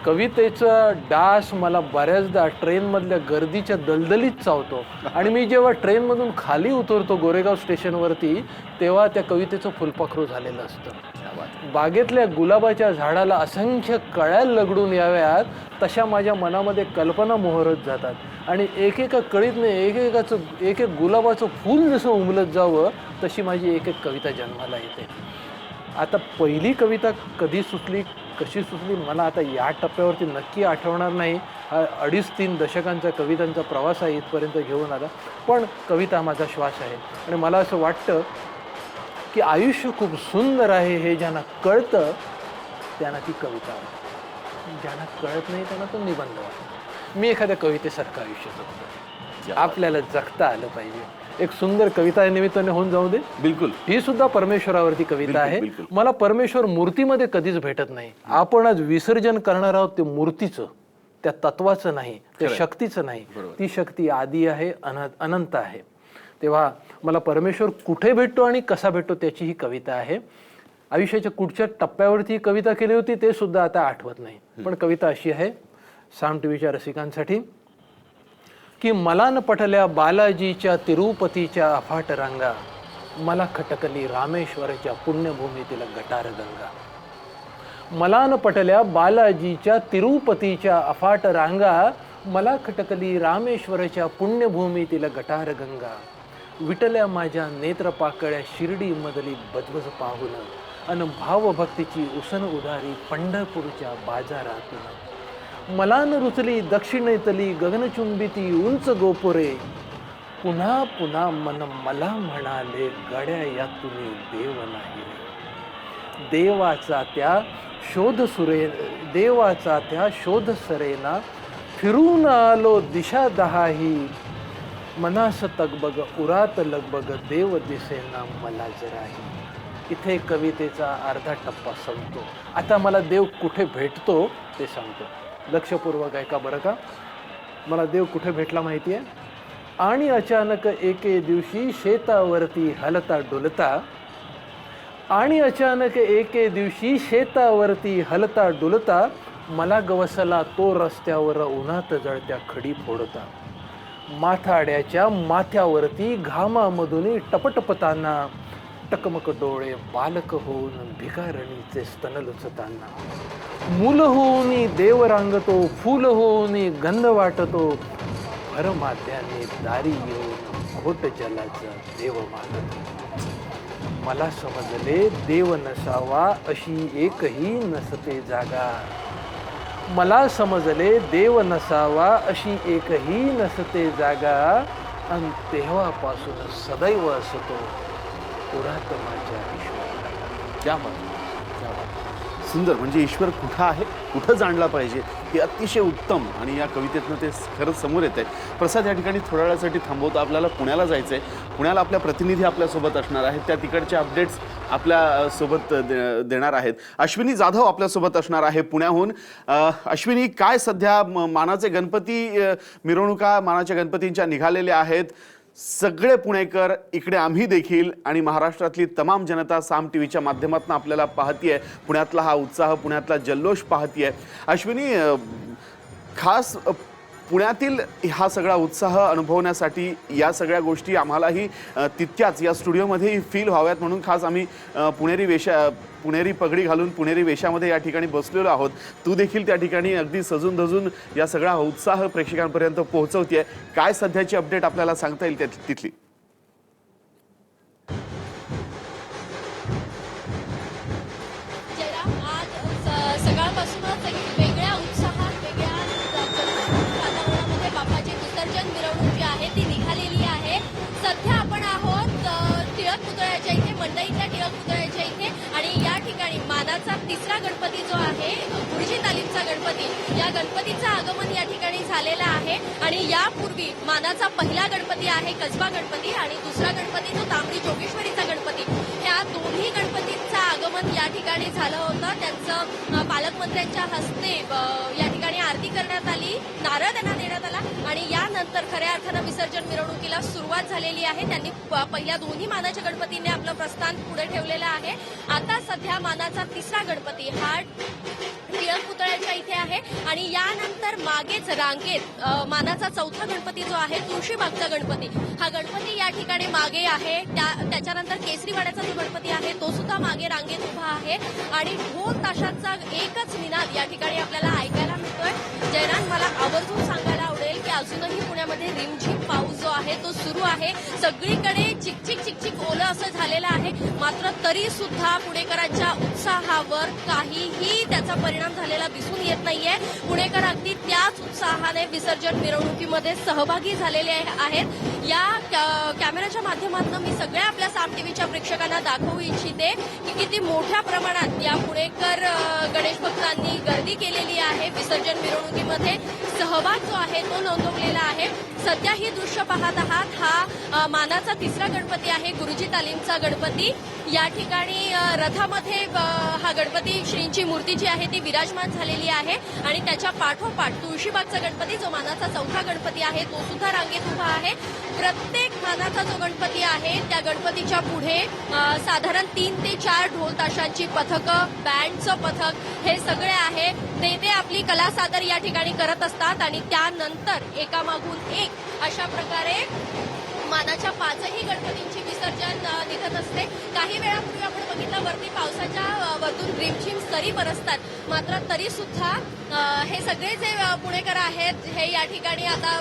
कवितेचा डास मला बऱ्याचदा ट्रेनमधल्या गर्दीच्या दलदलीत चावतो आणि मी जेव्हा ट्रेनमधून खाली उतरतो गोरेगाव स्टेशनवरती तेव्हा त्या कवितेचं फुलपाखरू झालेलं असतं. बागेतल्या गुलाबाच्या झाडाला असंख्य कळ्या लगडून याव्यात तशा माझ्या मनामध्ये कल्पना मोहरत जातात आणि एकेका कळीतने एक गुलाबाचं फूल जसं उमलत जावं तशी माझी एक कविता जन्माला येते. आता पहिली कविता कधी सुचली, कशी सुचली मला आता या टप्प्यावरती नक्की आठवणार नाही. हा 2.5-3 दशकांचा कवितांचा प्रवास आहे इथपर्यंत घेऊन आला. पण कविता माझा श्वास आहे आणि मला असं वाटतं की आयुष्य खूप सुंदर आहे हे ज्यांना कळतं त्यांना ती कविता वाटते, ज्यांना कळत नाही त्यांना तो निबंध वाटतो. मी एखाद्या कवितेसारखं आयुष्य जगतो. आपल्याला जगता आलं पाहिजे. एक सुंदर कविता या निमित्ताने होऊन जाऊ दे. बिलकुल. ही सुद्धा परमेश्वरावरती कविता आहे. मला परमेश्वर मूर्तीमध्ये कधीच भेटत नाही. आपण आज विसर्जन करणार आहोत ते मूर्तीचं, त्या तत्वाचं नाही, त्या शक्तीचं नाही. ती शक्ती आदी आहे, अनंत आहे. तेव्हा मला परमेश्वर कुठे भेटतो आणि कसा भेटतो त्याची ही कविता आहे. आयुष्याच्या कुठच्या टप्प्यावरती ही कविता केली होती ते सुद्धा आता आठवत नाही. पण कविता अशी आहे साम टीव्हीच्या रसिकांसाठी की मला न पटल्या बालाजीच्या तिरुपतीच्या अफाट रांगा, मला खटकली रामेश्वरच्या पुण्यभूमीतील गटारगंगा. मला न पटल्या बालाजीच्या तिरुपतीच्या अफाट रांगा, मला खटकली रामेश्वरच्या पुण्यभूमीतील गटारगंगा. विटल्या माझ्या नेत्रपाकळ्या शिर्डीमधली बजबज पाहून अन भावभक्तीची उसन उधारी पंढरपूरच्या बाजारातून. मला न रुचली दक्षिणेतली गगनचुंबिती उंच गोपुरे, पुन्हा पुन्हा मन मला म्हणाले गड्या यातून देव नाही रे. देवाचा त्या शोध सरेना फिरून आलो दिशा दहाही, मनास तगबग उरात लगबग देव दिसेना मला जराही. इथे कवितेचा अर्धा टप्पा संपतो. आता मला देव कुठे भेटतो ते सांगतो. लक्षपूर्वक ऐका बरं का. मला देव कुठे भेटला माहिती आहे? आणि अचानक एके दिवशी शेतावरती हलता डुलता, आणि अचानक एके दिवशी शेतावरती हलता डुलता, मला गवसला तो रस्त्यावर उन्हात जळत्या खडी फोडता. माथाड्याच्या माथ्यावरती घामामधून टपटपताना, टकमक डोळे बालक होऊन भिकारणीचे स्तन लुचताना. मूल होऊन देव रांगतो, फूल होऊन गंध वाटतो, भरमात्याने दारी येऊन घोट जलाचा देव मागतो. मला समजले देव नसावा अशी एकही नसते जागा. मला समजले देव नसावा अशी एकही नसते जागा. आणि तेव्हापासून सदैव असतो पुरातनाच्या ईश्वराला. क्या बात, क्या बात. सुंदर. म्हणजे ईश्वर कुठं आहे, कुठं जाणला पाहिजे हे अतिशय उत्तम आणि या कवितेतनं ते खरंच समोर येत आहे. प्रसाद या ठिकाणी थोड्या वेळासाठी थांबवतो. आपल्याला पुण्याला जायचं आहे. पुण्याला आपल्या प्रतिनिधी आपल्यासोबत असणार आहेत. त्या तिकडच्या अपडेट्स आपल्या सोबत देणार आहेत. अश्विनी जाधव आपल्यासोबत असणार आहे पुण्याहून. अश्विनी, काय सध्या मानाचे गणपती मिरवणुका मानाच्या गणपतींच्या निघालेल्या आहेत. सगळे पुणेकर इकडे आम्ही देखील आणि महाराष्ट्रातली तमाम जनता साम टीव्हीच्या माध्यमातून आपल्याला पाहतीये. पुण्यातला हा उत्साह, पुण्यातला जल्लोष पाहतीये. अश्विनी, खास पुण्यातील हा सगळा उत्साह अनुभवण्यासाठी या सगळ्या गोष्टी आम्हालाही तितक्याच या स्टुडिओमध्ये फील व्हाव्यात म्हणून खास आम्ही पुणेरी पगडी घालून पुणेरी वेशामध्ये या ठिकाणी बसलेलो आहोत. तू देखील त्या ठिकाणी अगदी सजून धजून या सगळा उत्साह प्रेक्षकांपर्यंत पोहोचवतेय. काय सध्याची अपडेट आपल्याला सांगता येईल तिथली? सकाळपासूनच एक वेगळ्या उत्साहात वेगळ्या वातावरणामध्ये बाप्पाची विसर्जन मिरवणूक जी आहे ती निघालेली आहे. सध्या आपण आहोत टिळक पुतळ्याच्या इथे, मंडईतल्या टिळक पुतळ्याच्या इथे आणि या ठिकाणी मानाचा तिसरा गणपती जो आहे गुरुजी तालीमचा गणपती, या गणपतीचं आगमन या ठिकाणी झालेलं आहे. आणि यापूर्वी मानाचा पहिला गणपती आहे कसबा गणपती आणि दुसरा गणपती जो तांबडी जोगेश्वरीचा गणपती, ह्या दोन्ही गणपतींचं आगमन या ठिकाणी झालं होतं. त्यांचं पालकमंत्र्यांच्या हस्ते या ठिकाणी आरती करण्यात आली, नारळ त्यांना देण्यात आला आणि यानंतर खऱ्या अर्थानं विसर्जन मिरवणुकीला सुरुवात झालेली आहे. त्यांनी पहिल्या दोन्ही मानाच्या गणपतींनी आपलं प्रस्थान पुढे ठेवलेलं आहे. आता सध्या मानाचा तिसरा गणपती हा टिळक पुतळ्याच्या इथे आहे आणि यानंतर मागेच रांगेत मानाचा चौथा गणपती जो आहे तुळशीबागचा गणपती, हा गणपती या ठिकाणी मागे आहे. त्याच्यानंतर केसरीवाड्याचा जो गणपती आहे तो सुद्धा मागे रांगेत उभा आहे आणि ढोल ताशाचा एकच निनाद या ठिकाणी आपल्याला ऐकायला मिळतोय. जयरान, मला आवर्जून सांगायला आवडेल की अजूनही पुण्यामध्ये रिमझिम पाऊस जो आहे तो सुरू आहे. सगळीकडे चिकचिक चिकचिक ओलं असं झालेलं आहे. मात्र तरी सुद्धा पुणेकरांच्या उत्साहावर काहीही त्याचा परिणाम झालेला दिसून येत नाहीये. पुणेकर अगदी त्याच उत्साहाने विसर्जन मिरवणुकीमध्ये सहभागी झालेले आहेत. या कॅमेऱ्याच्या माध्यमातून मी सगळ्या आपल्या साम टीव्हीच्या प्रेक्षकांना दाखवू इच्छिते की किती मोठ्या प्रमाणात या पुणेकर गणेश भक्तांनी गर्दी केलेली आहे. विसर्जन मिरवणुकीमध्ये सहभाग जो आहे तो नोंदवलेला आहे. सध्या ही दृश्य पाहत आहात, हा मानाचा तिसरा गणपती आहे गुरुजी तालीमचा गणपती. या ठिकाणी रथामध्ये हा गणपती श्रींची मूर्ती जी आहे ती विराजमान झालेली आहे आणि त्याच्या पाठोपाठ तुळशीबागचा गणपती जो मानाचा चौथा गणपती आहे तो सुद्धा रांगेत उभा आहे. प्रत्येक मानाचा जो गणपती आहे त्या गणपतीच्या पुढे साधारण 3 ते 4 ढोल ताशांची पथकं, बँडचं पथक हे सगळे आहे. ते आपली कला सादर या ठिकाणी करत असतात आणि त्यानंतर एकामागून एक अशा प्रकारे मानाच्या 5ही गणपतींची विसर्जन निघत असते. काही वेळापूर्वी आपण बघितलं वरती पावसाच्या वरतून रिमझिम सरी बरसतात. मात्र तरी सुद्धा हे सगळे जे पुणेकर आहेत हे या ठिकाणी आता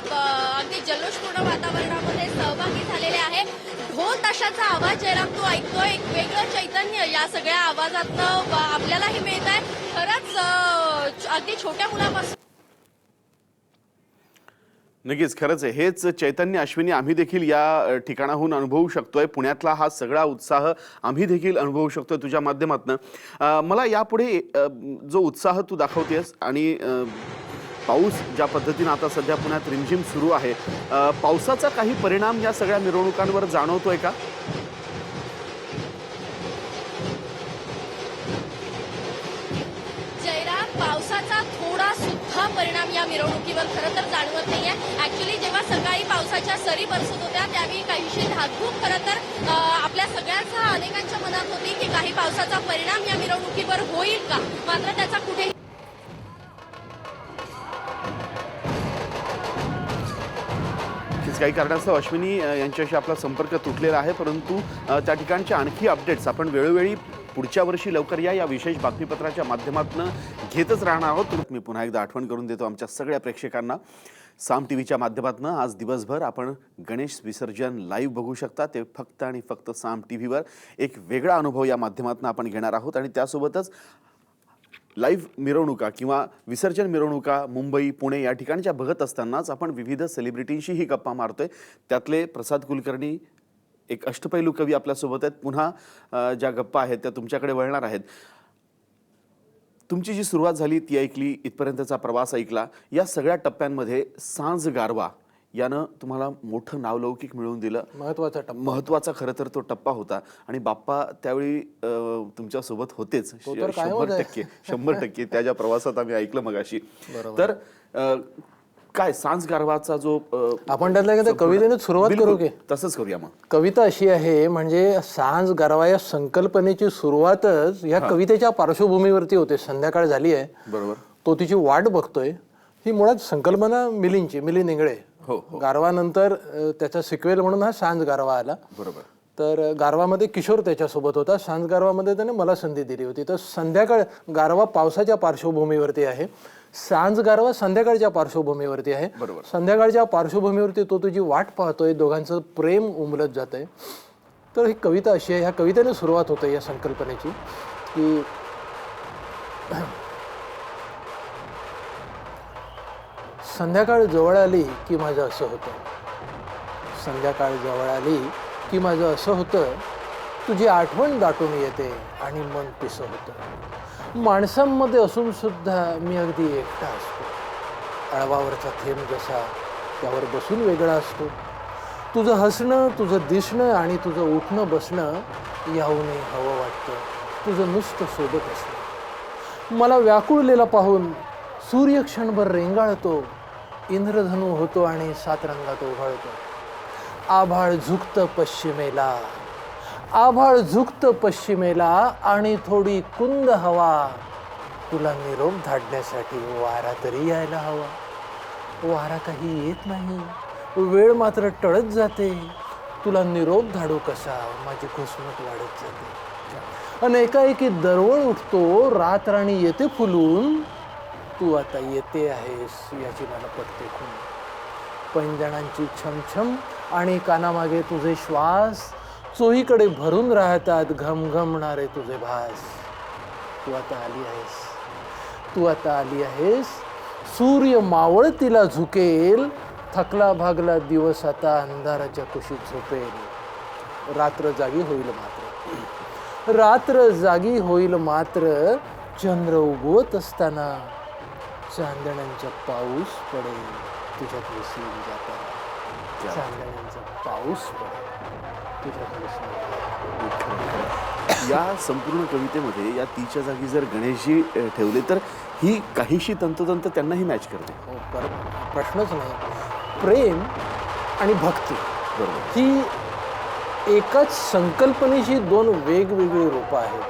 अगदी जल्लोषपूर्ण वातावरणामध्ये सहभागी झालेले आहे. ढोल ताशाचा आवाज जयराम तू ऐकतोय, एक वेगळं चैतन्य या सगळ्या आवाजातनं आपल्यालाही मिळत आहे. खरंच अगदी छोट्या मुलापासून नक्कीच, खरंच आहे. हेच चैतन्य अश्विनी आम्ही देखील या ठिकाणाहून अनुभवू शकतोय. पुण्यातला हा सगळा उत्साह आम्ही देखील अनुभवू शकतोय तुझ्या माध्यमातून. मला यापुढे जो उत्साह तू दाखवतेस आणि पाऊस ज्या पद्धतीनं आता सध्या पुण्यात रिमझिम सुरू आहे, पावसाचा काही परिणाम या सगळ्या मिरवणुकांवर जाणवतोय का? पावसाचा थोडा सुद्धा परिणाम या मिरवणुकीवर खरं तर जाणवत नाहीये. ऍक्च्युली जेव्हा सकाळी पावसाच्या सरी बरसत होत्या त्यावेळी काहीशी धाकधूक खरं तर आपल्या सगळ्यांच्या अनेकांच्या मनात होती की काही पावसाचा परिणाम या मिरवणुकीवर होईल का, मात्र त्याचा कुठेही काही कारणास्तव अश्विनी यांच्याशी आपला संपर्क तुटलेला आहे. परंतु त्या ठिकाणच्या आणखी अपडेट्स आपण वेळोवेळी पुढच्या वर्षी लवकर या विशेष बातमीपत्राच्या माध्यमातून घेतच राहणार आहोत. मी पुन्हा एकदा आठवण करून देतो आमच्या सगळ्या प्रेक्षकांना, साम टीव्हीच्या माध्यमातून आज दिवसभर आपण गणेश विसर्जन लाईव्ह बघू शकता. ते फक्त आणि फक्त साम टीव्हीवर एक वेगळा अनुभव या माध्यमातून आपण घेणार आहोत आणि त्यासोबतच लाईव्ह मिरवणुका किंवा विसर्जन मिरवणुका मुंबई पुणे या ठिकाणच्या बघत असतानाच आपण विविध सेलिब्रिटींशीही गप्पा मारतोय. त्यातले प्रसाद कुलकर्णी एक अष्टपैलू कवी आपल्यासोबत आहेत. पुन्हा ज्या गप्पा आहेत त्या तुमच्याकडे वळणार आहेत. तुमची जी सुरुवात झाली ती ऐकली, इथपर्यंतचा प्रवास ऐकला. या सगळ्या टप्प्यांमध्ये सांज गारवा यानं तुम्हाला मोठं नावलौकिक मिळवून दिलं. महत्वाचा खरं तर तो टप्पा होता आणि बाप्पा त्यावेळी तुमच्यासोबत होतेच. 100% त्या ज्या प्रवासात आम्ही ऐकलं मगाशी. तर काय सांज गारवाचा जो आपण त्यातल्या कवितेने सुरुवात करू की तसंच करूया. मग कविता अशी आहे, म्हणजे सांज गारवा या संकल्पनेची सुरुवातच या कवितेच्या पार्श्वभूमीवरती होते. संध्याकाळ झाली आहे, बरोबर, तो तिची वाट बघतोय. ही मुळात संकल्पना मिलिंद इंगळे. गारवानंतर त्याचा सिक्वेल म्हणून हा सांज गारवा आला. बरोबर. तर गारवामध्ये किशोर त्याच्यासोबत होता, सांज गारवामध्ये त्याने मला संधी दिली होती. तर संध्याकाळ गारवा पावसाच्या पार्श्वभूमीवरती आहे, सांज गारवा संध्याकाळच्या पार्श्वभूमीवरती आहे. संध्याकाळच्या पार्श्वभूमीवरती तो तुझी वाट पाहतोय, दोघांचं प्रेम उमलत जात आहे. तर ही कविता अशी आहे, ह्या कवितेने सुरुवात होते या संकल्पनेची की संध्याकाळ जवळ आली की माझं असं होतं, संध्याकाळ जवळ आली की माझं असं होतं, तुझी आठवण दाटून येते आणि मन पिसं होतं. माणसांमध्ये असून सुद्धा मी अगदी एकटा असतो, अळवावरचा थेंब जसा त्यावर बसून वेगळा असतो. तुझं हसणं, तुझं दिसणं आणि तुझं उठणं बसणं याहूनही हवं वाटतं, तुझं नुसतं सोबत असणं. मला व्याकुळलेला पाहून सूर्य क्षणभर रेंगाळतो, इंद्रधनू होतो आणि 7 रंगात उघळतो. आभाळ झुकतं पश्चिमेला, आभाळ झुकतं पश्चिमेला आणि थोडी कुंद हवा, तुला निरोप धाडण्यासाठी वारा तरी यायला हवा. वारा काही येत नाही, वेळ मात्र टळत जाते, तुला निरोप धाडू कसा, माझी घुसमट वाढत जाते. आणि एकाएकी दरवळ उठतो, रात राणी येते फुलून, तू आता येते आहेस याची मला पटते खून. पैंजणांची छमछम आणि कानामागे तुझे श्वास, चोहीकडे भरून राहतात घमघमणारे तुझे भास. तू आता आली आहेस, तू आता आली आहेस. सूर्य मावळतीला झुकेल, थकला भागला दिवस आता अंधाराच्या कुशीत झोपेल. रात्र जागी होईल मात्र, रात्र जागी होईल मात्र, चंद्र उगवत असताना चांदण्यांचा पाऊस पडेल तुझ्यात विसरून जाताना. चांदण्यांचा पाऊस पडेल तुझ्यात विसरून जाताना. या संपूर्ण कवितेमध्ये या तीच्या जागी जर गणेशजी ठेवले तर ही काहीशी तंतोतंत त्यांनाही मॅच करते. प्रश्नच नाही. प्रेम आणि भक्ती बरोबर, ही एकाच संकल्पनेची 2 वेगवेगळी रूपं आहेत.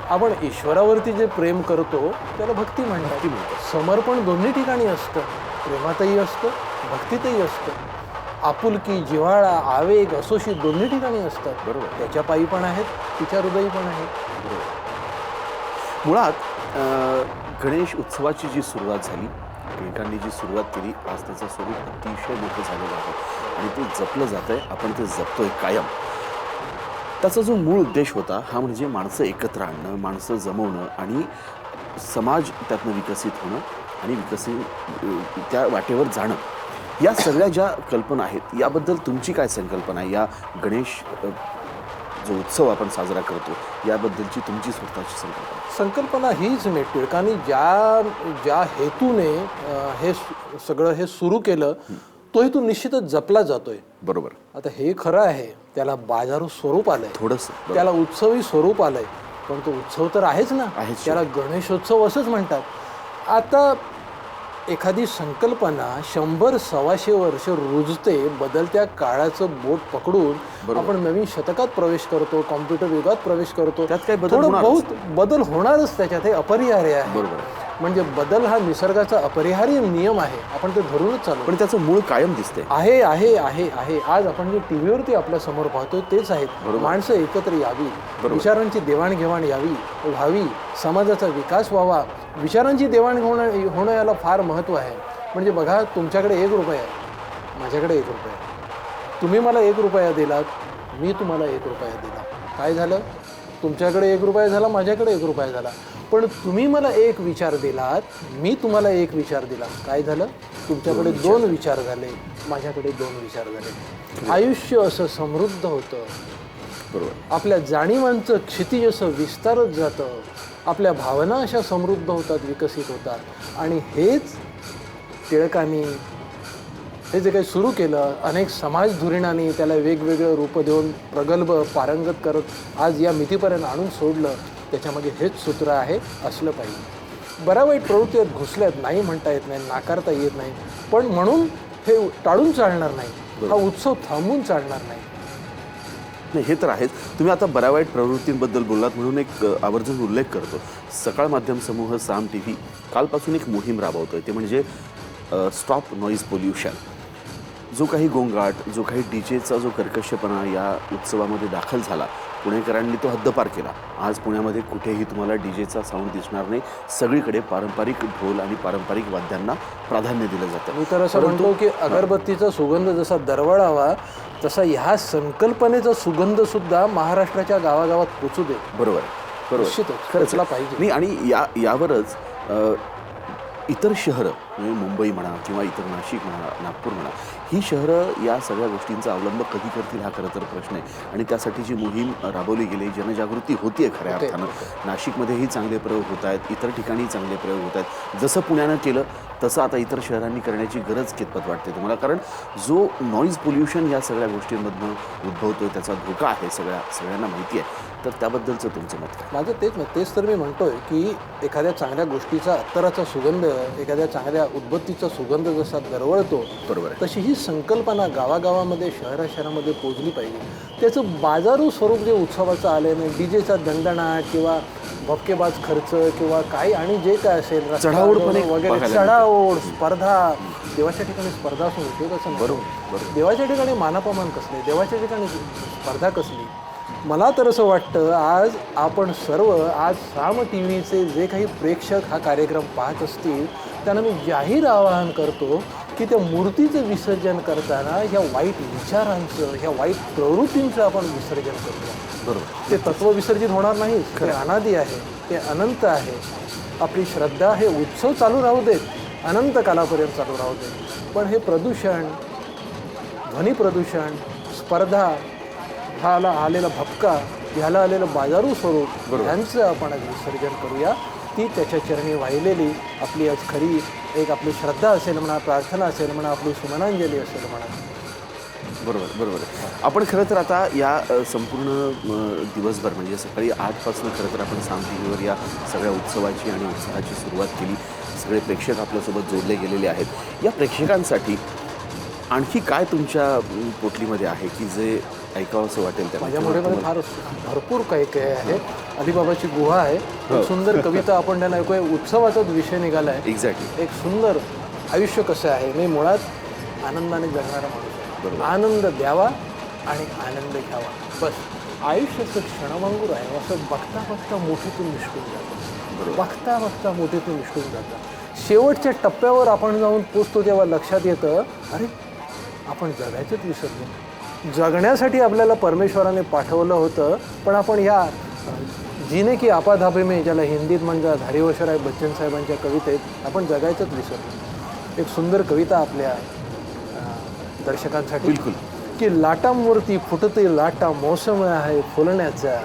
आपण ईश्वरावरती जे प्रेम करतो त्याला भक्ती म्हणतात. समर्पण दोन्ही ठिकाणी असतं, प्रेमातही असतं, भक्तीतही असतं. आपुलकी, जिव्हाळा, आवेग, असोशी दोन्ही ठिकाणी असतात. बरोबर. त्याच्या पायी पण आहेत, तिच्या हृदयी पण आहेत. मुळात गणेश उत्सवाची जी सुरुवात झाली, टिळकांनी जी सुरुवात केली, आज त्याचं स्वरूप अतिशय मोठं झालेलं आहे आणि ते जपलं जात आहे. आपण ते जपतोय कायम. त्याचा जो मूळ उद्देश होता हा म्हणजे माणसं एकत्र आणणं, माणसं जमवणं आणि समाज त्यातनं विकसित होणं आणि त्या वाटेवर जाणं. या सगळ्या ज्या कल्पना आहेत याबद्दल तुमची काय संकल्पना आहे? या गणेश जो उत्सव आपण साजरा करतो याबद्दलची तुमची स्वतःची संकल्पना हीच नाही. टिळकांनी ज्या हेतूने हे सगळं हे सुरू केलं तो हेतू निश्चितच जपला जातोय. बरोबर. आता हे खरं आहे, त्याला बाजारू स्वरूप आलंय, थोडंसं त्याला उत्सवी स्वरूप आलंय, पण तो उत्सव तर आहेच ना, त्याला गणेशोत्सव असंच म्हणतात. आता एखादी संकल्पना 100-125 वर्ष रुजते, बदलत्या काळाचं बोट पकडून आपण नवीन शतकात प्रवेश करतो, कॉम्प्युटर युगात प्रवेश करतो. त्यात काही बहुत बदल होणारच, त्याच्यात हे अपरिहार्य आहे. बरोबर. म्हणजे बदल हा निसर्गाचा अपरिहार्य नियम आहे, आपण ते धरूनच चालू. पण त्याचं मूळ कायम दिसते. आहे आहे आहे आहे आज आपण जे टीव्हीवरती आपल्या समोर पाहतोय तेच आहेत. माणसं एकत्र यावी, विचारांची देवाणघेवाण यावी व्हावी, समाजाचा विकास व्हावा, विचारांची देवाणघेवाण होणं याला फार महत्त्व आहे. म्हणजे बघा, तुमच्याकडे 1 रुपया आहे, माझ्याकडे 1 रुपया आहे. तुम्ही मला 1 रुपया दिलात, मी तुम्हाला 1 रुपया दिला, काय झालं? तुमच्याकडे 1 रुपया झाला, माझ्याकडे 1 रुपया झाला. पण तुम्ही मला एक विचार दिलात, मी तुम्हाला एक विचार दिला, काय झालं? तुमच्याकडे 2 विचार झाले, माझ्याकडे 2 विचार झाले. आयुष्य असं समृद्ध होतं. बरोबर. आपल्या जाणीवांचं क्षितिज असं विस्तारत जातं. आपल्या भावना अशा समृद्ध होतात, विकसित होतात. आणि हेच टिळकांनी हे जे काही सुरू केलं, अनेक समाज धुरीणांनी त्याला वेगवेगळं रूपं देऊन प्रगल्भ पारंगत करत आज या मितीपर्यंत आणून सोडलं. त्याच्यामागे हेच सूत्र आहे, असलं पाहिजे. बऱ्या वाईट प्रवृत्तीत घुसल्यात, नाही म्हणता येत नाही, नाकारता येत नाही, पण म्हणून हे टाळून चालणार नाही, हा उत्सव थांबून चालणार नाही. नाही, हे तर आहेच. तुम्ही आता बऱ्या वाईट प्रवृत्तींबद्दल बोललात म्हणून एक आवर्जून उल्लेख करतो. सकाळ माध्यम समूह साम TV कालपासून एक मोहीम राबवतोय, ते म्हणजे स्टॉप नॉईज पोल्युशन. जो काही गोंगाट, जो काही डीजेचा जो कर्कशपणा या उत्सवामध्ये दाखल झाला, पुणेकरांनी तो हद्दपार केला. आज पुण्यामध्ये कुठेही तुम्हाला डीजेचा साऊंड दिसणार नाही. सगळीकडे पारंपरिक ढोल आणि पारंपरिक वाद्यांना प्राधान्य दिलं जातं. मी तर असं म्हणतो की अगरबत्तीचा सुगंध जसा दरवळावा, तसा ह्या संकल्पनेचा सुगंध सुद्धा महाराष्ट्राच्या गावागावात पोचू दे. बरोबर बरोबर, निश्चितच खरंच पोचला पाहिजे. नाही. आणि यावरच इतर शहरं म्हणजे मुंबई म्हणा किंवा इतर नाशिक म्हणा, नागपूर म्हणा, ही शहरं या सगळ्या गोष्टींचा अवलंब कधी करतील हा खरं तर प्रश्न आहे. आणि त्यासाठी जी मोहीम राबवली गेली, जनजागृती होती आहे खऱ्या अर्थानं. नाशिकमध्येही चांगले प्रयोग होत आहेत, इतर ठिकाणी चांगले प्रयोग होत आहेत. जसं पुण्यानं केलं तसं आता इतर शहरांनी करण्याची गरज कितपत वाटते तुम्हाला? कारण जो नॉईज पोल्युशन या सगळ्या गोष्टींमधनं उद्भवतोय, त्याचा धोका आहे, सगळ्यांना माहिती आहे. तर त्याबद्दलचं तुमचं मत काय? माझं तेच तर मी म्हणतोय की एखाद्या चांगल्या गोष्टीचा अत्तराचा सुगंध, एखाद्या चांगल्या उद्बत्तीचा सुगंध जसा दरवळतो, बरोबर, तशी ही संकल्पना गावागावामध्ये, शहरामध्ये पोचली पाहिजे. त्याचं बाजारू स्वरूप जे उत्सवाचं आलं नाही, डीजेचा दणदणाट किंवा भपकेबाज खर्च किंवा काही आणि जे काय असेल, चढाओढ पण एक वगैरे, बघायला चढाओढ, स्पर्धा. देवाच्या ठिकाणी स्पर्धा असून उपयोगाचं नाही. बरोबर. देवाच्या ठिकाणी मानापमान कसले, देवाच्या ठिकाणी स्पर्धा कसली? मला तर असं वाटतं, आज आपण सर्व साम TVचे जे काही प्रेक्षक हा कार्यक्रम पाहत असतील, त्यांना मी जाहीर आवाहन करतो की त्या मूर्तीचं विसर्जन करताना ह्या वाईट विचारांचं, ह्या वाईट प्रवृत्तींचं आपण विसर्जन करतो. बरोबर. ते तत्व विसर्जित होणार नाही. ते अनादी आहे, ते अनंत आहे. आपली श्रद्धा, हे उत्सव चालू राहू देत, अनंत कालापर्यंत चालू राहू देत. पण हे प्रदूषण, ध्वनी प्रदूषण, स्पर्धा, ह्याला आलेला भपका, ह्याला आलेलं बाजारू स्वरूप, ह्यांचं आपण आज विसर्जन करूया. ती त्याच्या चरणी वाहिलेली आपली आज खरी एक आपली श्रद्धा असेल म्हणा, प्रार्थना असेल म्हणा, आपली सुमनांजली असेल म्हणा. बरोबर. आपण खरं तर आता या संपूर्ण दिवसभर म्हणजे सकाळी 8 पासून खरं तर आपण साम TVवर या सगळ्या उत्सवाची आणि उत्साहाची सुरुवात केली. सगळे प्रेक्षक आपल्यासोबत जोडले गेलेले आहेत. या प्रेक्षकांसाठी आणखी काय तुमच्या पोटलीमध्ये आहे की जे ऐकावं असं वाटेल? माझ्यामध्ये फार भरपूर काही आहे. अलिबाबाची गुहा आहे, एक सुंदर कविता आपण त्यांना ऐकूया. उत्सवाचाच विषय निघाला आहे. एक्झॅक्टली. एक सुंदर आयुष्य कसं आहे. मी मुळात आनंदाने जगणारा माणूस आहे. आनंद द्यावा आणि आनंद घ्यावा, बस. आयुष्याचं क्षणभंगूर आहे, असं बघता बघता मोठीतून निष्ठून जातं, बघता बघता मोठीतून निष्ठून जातं. शेवटच्या टप्प्यावर आपण जाऊन पोचतो तेव्हा लक्षात येतं, अरे आपण जगायचंच विसरलो. जगण्यासाठी आपल्याला परमेश्वराने पाठवलं होतं, पण आपण ह्या जीने की आपाधापे में, ज्याला हिंदीत म्हणजे धारीवशराय बच्चन साहेबांच्या कवितेत, आपण जगायचंच विसरलो. एक सुंदर कविता आपल्या दर्शकांसाठी, बिलकुल, की लाटांवरती फुटते लाटा, मोसम आहे फुलण्याचा,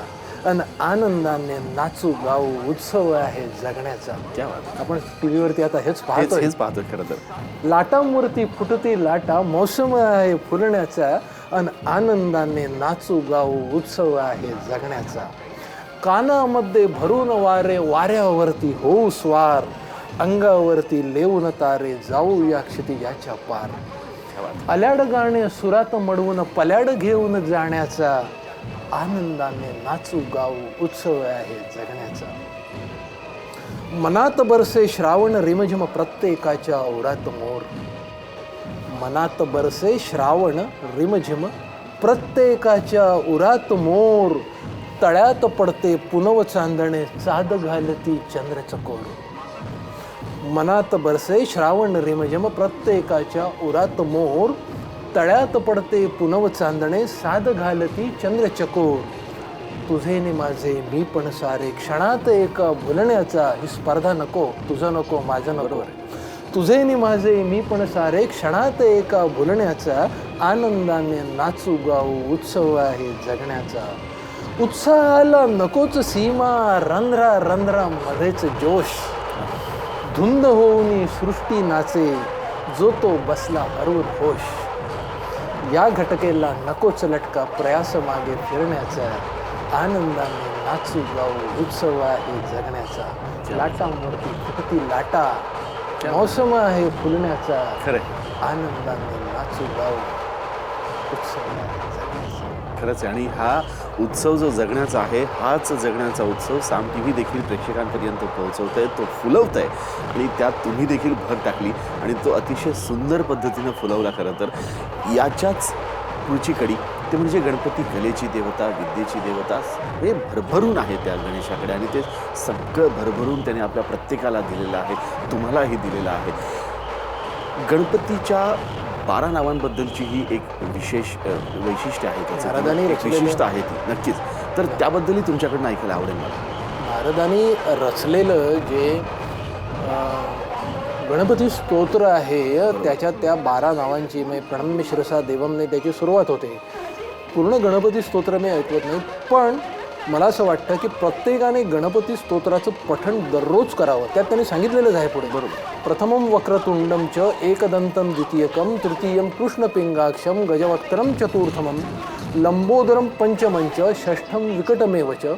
अन आनंदाने नाचू गाऊ, उत्सव आहे जगण्याचा. आपण TVवरती आता हेच पाहतो खरं तर. लाटांवरती फुटते लाटा, मोसम आहे फुलण्याचा, अन आनंदाने नाचू गाऊ, उत्सव आहे जगण्याचा. कानामध्ये भरून वारे, वाऱ्यावरती होऊ स्वार, अंगावरती लेऊन तारे, जाऊ या क्षितिजाच्या पार. अल्याड गाणे सुरात मडवून पल्याड घेऊन जाण्याचा, आनंदाने नाचू गाऊ, उत्सव आहे जगण्याचा. मनात बरसे श्रावण रिमझिम, प्रत्येकाच्या ओरात मोर. मनात बरसे श्रावण रिमझिम, प्रत्येकाच्या उरात मोर. तळ्यात पडते पुनव चांदणे, चांद घालती चंद्र चकोर. मनात बरसे श्रावण रिमझिम, प्रत्येकाच्या उरात मोर. तळ्यात पडते पुनव चांदणे, साद घालती चंद्र चकोर. तुझे नि माझे मी पण सारे क्षणात एक भुलण्याचा ही स्पर्धा नको, तुझं नको माझं नको. तुझे नि माझे मी पण सारे क्षणात एका भुलण्याचा, आनंदाने नाचू गाऊ उत्सव आहे जगण्याचा. उत्साहाला नकोच सीमा, रंध्रा रंध्रामध्येच जोश. धुंद होऊन सृष्टी नाचे, जो तो बसला हरवून होश. या घटकेला नकोच लटका, प्रयास मागे फिरण्याचा, आनंदाने नाचू गाऊ उत्सव आहे जगण्याचा. लाटा मोरती फुटती लाटा, मौसम आहे फुलण्याचा, आनंदाने नाचू गाऊ उत्सव आहे जगण्याचा. खरंच आहे. आणि हा उत्सव जो जगण्याचा आहे, हाच जगण्याचा उत्सव साम टी व्ही देखील प्रेक्षकांपर्यंत पोहोचवत आहे, तो फुलवत आहे. आणि त्यात तुम्ही देखील भर टाकली आणि तो अतिशय सुंदर पद्धतीनं फुलवला. खरं तर याच्याच पुढची कडी ते म्हणजे गणपती कलेची देवता, विद्येची देवता. हे भरभरून आहे त्या गणेशाकडे आणि ते सगळं भरभरून त्याने आपल्या प्रत्येकाला दिलेलं आहे, तुम्हालाही दिलेलं आहे. गणपतीच्या 12 नावांबद्दलची ही एक विशेष वैशिष्ट्य आहे, त्याचं एक विशिष्ट आहे ती नक्कीच. तर त्याबद्दलही तुमच्याकडनं ऐकायला आवडेल मला. नारदांनी रचलेलं जे गणपती स्तोत्र आहे त्याच्यात त्या 12 नावांची म्हणजे प्रणम्य शिरसा देवमने त्याची सुरुवात होते. पूर्ण गणपती स्तोत्र मी ऐकवत नाही, पण मला असं वाटतं की प्रत्येकाने गणपती स्तोत्राचं पठण दररोज करावं. त्यात त्यांनी सांगितलेलंच आहे पुढे. बरोबर. प्रथमं वक्रतुंडं च एकदन्तं द्वितीयकं तृतीयं कृष्णपिंगाक्षं गजवक्त्रं चतुर्थमं लंबोदरं पंचमं च षष्ठं विकटमेव च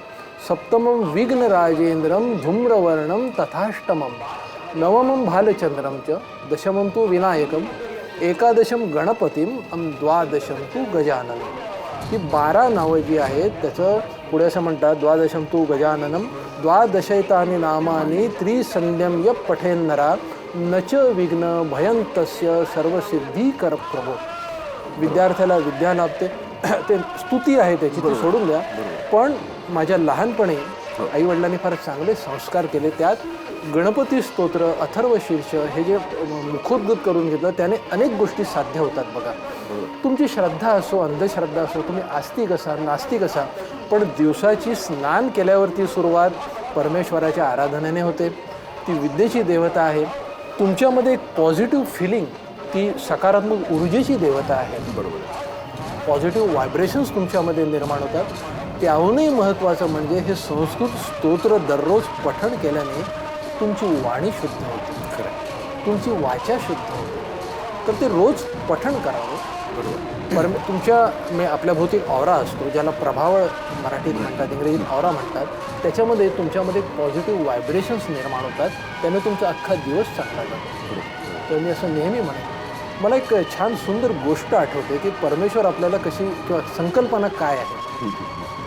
सप्तमं विघ्नराजेन्द्रं धूम्रवर्णं तथाष्टमं नवमं भालचंद्रं च दशमं तु विनायकं एकादशं गणपतीं द्वादशं तु गजाननं. ही 12 नावं जी आहेत त्याचं पुढे असं म्हणतात, द्वादशं तु गजाननं द्वादशैतानि नामानि त्रिसंध्यं य पठेन्नरा न च विघ्न भयंतस्य सर्वसिद्धीकर प्रभो. विद्यार्थ्याला विद्या लाभते, ते स्तुती आहे त्याची, ती सोडून द्या. पण माझ्या लहानपणी आईवडिलांनी फार चांगले संस्कार केले. त्यात गणपती स्तोत्र, अथर्वशीर्ष हे जे मुखोद्गत करून घेतलं त्याने अनेक गोष्टी साध्य होतात. बघा, तुमची श्रद्धा असो, अंधश्रद्धा असो, तुम्ही आस्तिक असा नास्तिक असा, पण दिवसाची स्नान केल्यावरती सुरुवात परमेश्वराच्या आराधनेने होते. ती विद्येची देवता आहे. तुमच्यामध्ये एक पॉझिटिव्ह फिलिंग, ती सकारात्मक ऊर्जेची देवता आहे. बरोबर. पॉझिटिव्ह व्हायब्रेशन्स तुमच्यामध्ये निर्माण होतात. त्याहूनही महत्त्वाचं म्हणजे हे संस्कृत स्तोत्र दररोज पठण केल्याने तुमची वाणी शुद्ध होते. खरं. तुमची वाचा शुद्ध होते. तर ते रोज पठण करावं. बरोबर. तुमच्या आपल्या भोवती ऑरा असतो, ज्याला प्रभाव मराठीत म्हणतात, इंग्रजीत ऑरा म्हणतात. त्याच्यामध्ये तुमच्यामध्ये पॉझिटिव्ह व्हायब्रेशन्स निर्माण होतात. त्याने तुमचा अख्खा दिवस चांगला जातो. तर मी असं नेहमी म्हणेन. मला एक छान सुंदर गोष्ट आठवते की परमेश्वर आपल्याला कशी, किंवा संकल्पना काय आहे.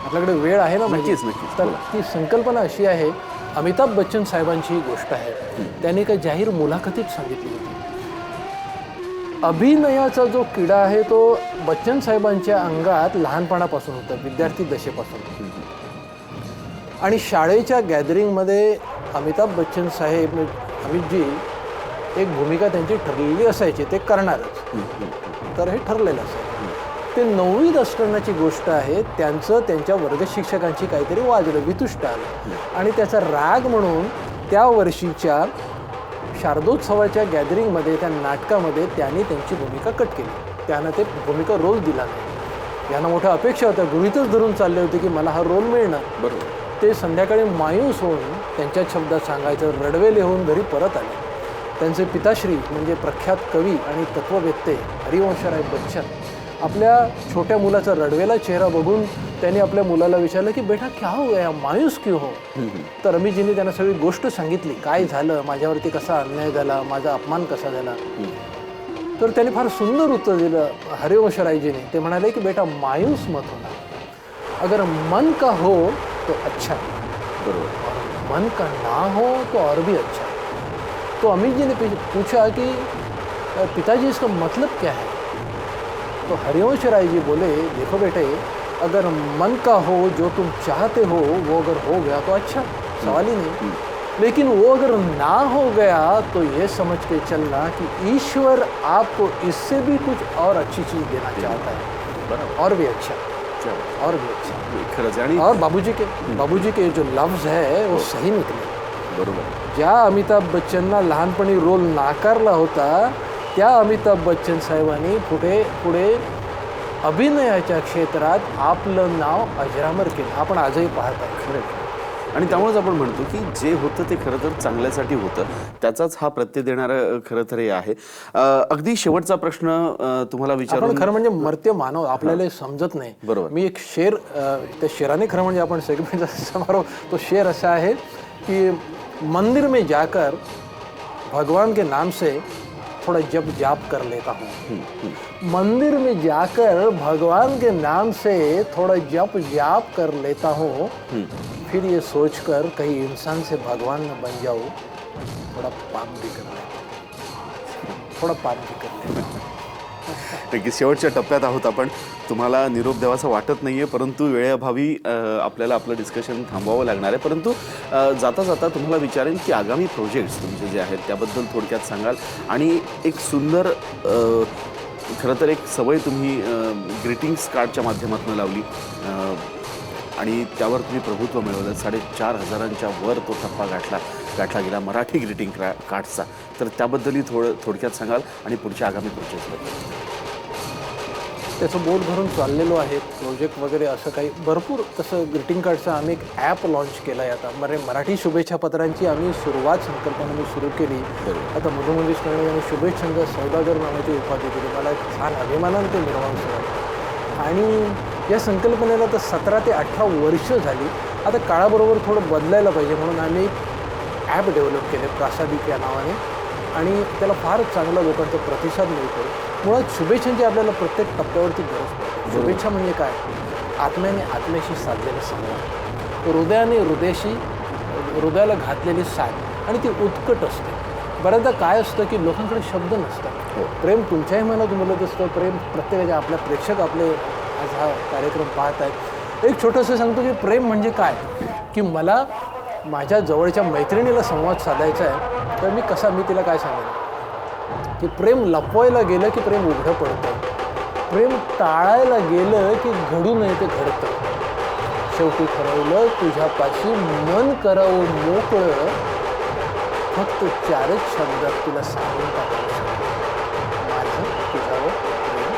आपल्याकडे वेळ आहे ना, नक्कीच. तर ती संकल्पना अशी आहे. अमिताभ बच्चन साहेबांची ही गोष्ट आहे. त्यांनी काही जाहीर मुलाखतीत सांगितली होती. अभिनयाचा जो किडा आहे तो बच्चन साहेबांच्या अंगात लहानपणापासून होता, विद्यार्थी दशेपासून. आणि शाळेच्या गॅदरिंगमध्ये अमिताभ बच्चन साहेब, अमितजी, एक भूमिका त्यांची ठरलेली असायची, ते करणारच. तर हे ठरलेलं असायचं. ते 9वीत असतानाची गोष्ट आहे. त्यांच्या वर्गशिक्षकांची काहीतरी वाजलं, वितुष्ट आलं, आणि त्याचा राग म्हणून त्या वर्षीच्या शारदोत्सवाच्या गॅदरिंगमध्ये, त्या नाटकामध्ये त्यांनी त्यांची भूमिका कट केली. त्यानं ते भूमिका रोल दिला नाही. यांना मोठ्या अपेक्षा होत्या, गृहीतच धरून चालले होते की मला हा रोल मिळणार. बरोबर. ते संध्याकाळी मायूस होऊन त्यांच्या शब्दात सांगायचं, रडवे लिहून घरी परत आले. त्यांचे पिताश्री म्हणजे प्रख्यात कवी आणि तत्ववेत्ते हरिवंशराय बच्चन आपल्या छोट्या मुलाचा रडवेला चेहरा बघून त्यांनी आपल्या मुलाला विचारलं की बेटा क्या हो गया, मायूस क्यों हो. तर रमीजींनी त्यांना सगळी गोष्ट सांगितली, काय झालं, माझ्यावरती कसा अन्याय झाला, माझा अपमान कसा झाला. तर त्यांनी फार सुंदर उत्तर दिलं हरिवंशरायजीने. ते म्हणाले की बेटा मायूस मत होना, अगर मन का हो तो अच्छा, बरोबर, मन का ना हो तो और भी अच्छा. तो अमित जी ने पूछा कि पिताजी इसका मतलब क्या है. तो हरिवंश राय जी बोले, देखो बेटे, अगर मन का हो, जो तुम चाहते हो वो अगर हो गया तो अच्छा, सवाल ही नहीं. लेकिन वो अगर ना हो गया तो ये समझ के चलना कि ईश्वर आपको इससे भी कुछ और अच्छी चीज़ देना चाहता है, और भी अच्छा. और भी अच्छा। खरंच आहे. आणि और बाबूजी के जो लफ्ज है वो सही निकले. बरोबर. ज्या अमिताभ बच्चनना लहानपणी रोल नाकारला होता त्या अमिताभ बच्चन साहेबांनी पुढे अभिनयाच्या क्षेत्रात आपलं नाव अजरामर केलं. आपण आजही पाहत आहे. खरं. आणि त्यामुळेच आपण म्हणतो की जे होतं ते खरं तर चांगल्यासाठी होतं, त्याचाच हा प्रत्यय देणारं खरं तर हे आहे. अगदी शेवटचा प्रश्न तुम्हाला आपण विचारून, खरं म्हणजे मर्त्य मानव आपल्याला हे समजत नाही. बरोबर. मी एक शेर त्या शेराने खरं म्हणजे आपण सेगमेंटचा समारोह तो शेर असा आहे की मंदिर में जाकर भगवान के नाम से थोड़ा जप जाप कर लेता हूँ. मंदिर में जाकर भगवान के नाम से थोड़ा जप जाप कर लेता हूँ. फिर ये सोचकर कहीं इंसान से भगवान न बन जाऊँ. थोड़ा पाप भी कर ले. नक्की शेवटच्या टप्प्यात आहोत आपण. तुम्हाला निरोप द्यावासा वाटत नाहीये, परंतु वेळेअभावी आपल्याला आपलं डिस्कशन थांबवावं लागणार आहे. परंतु जाता जाता तुम्हाला विचारेन की आगामी प्रोजेक्ट्स तुमचे जे आहेत त्याबद्दल थोडक्यात सांगाल. आणि एक सुंदर खरं तर एक सवय तुम्ही ग्रीटिंग्स कार्डच्या माध्यमातून लावली आणि त्यावर तुम्ही प्रभुत्व मिळवलं. 4,500च्या वर तो टप्पा गाठला गेला मराठी ग्रीटिंग कार्ड्सचा. तर त्याबद्दलही थोडक्यात सांगाल आणि पुढच्या आगामी प्रोजेक्ट्सबद्दल. त्याचं बोट भरून चाललेलो आहे प्रोजेक्ट वगैरे असं काही भरपूर. तसं ग्रीटिंग कार्डचं आम्ही एक ॲप लॉन्च केलं आहे आता. मराठी शुभेच्छा पत्रांची आम्ही संकल्पना मी सुरू केली. आता मधुमंगेश कर्णे यांनी शुभेच्छांचा सौदागर नावाची उपाधी दिली. मला एक छान अभिमानानं ते निर्माण झालं. आणि या संकल्पनेला तर 17 ते 18 वर्ष झाली. आता काळाबरोबर थोडं बदलायला पाहिजे म्हणून आम्ही एक ॲप डेव्हलप केले प्रासादिक या नावाने. आणि त्याला फारच चांगला लोकांचा प्रतिसाद मिळतो. मुळात शुभेच्छांची आपल्याला प्रत्येक टप्प्यावरती गरज पडते. शुभेच्छा म्हणजे काय? आत्म्याने आत्म्याशी साधलेलं संवाद, हृदयाला घातलेली साथ आणि ती उत्कट असते. बऱ्याचदा काय असतं की लोकांकडे शब्द नसतात. प्रेम तुमच्याही मनात उमलत असतं. प्रेम प्रत्येकाच्या आपल्या प्रेक्षक आपले आज हा कार्यक्रम पाहत आहेत. एक छोटंसं सांगतो की प्रेम म्हणजे काय, की मला माझ्या जवळच्या मैत्रिणीला संवाद साधायचा आहे तर मी तिला काय सांगेन की प्रेम लपवायला गेलं की प्रेम उघडं पडतं. प्रेम टाळायला गेलं की घडू नये ते घडतं. शेवटी ठरवलं तुझ्यापाशी मन करावं मोकळं, फक्त 4च शब्दात तुला सांगून टाकायचं माझं तुझ्यावर प्रेम.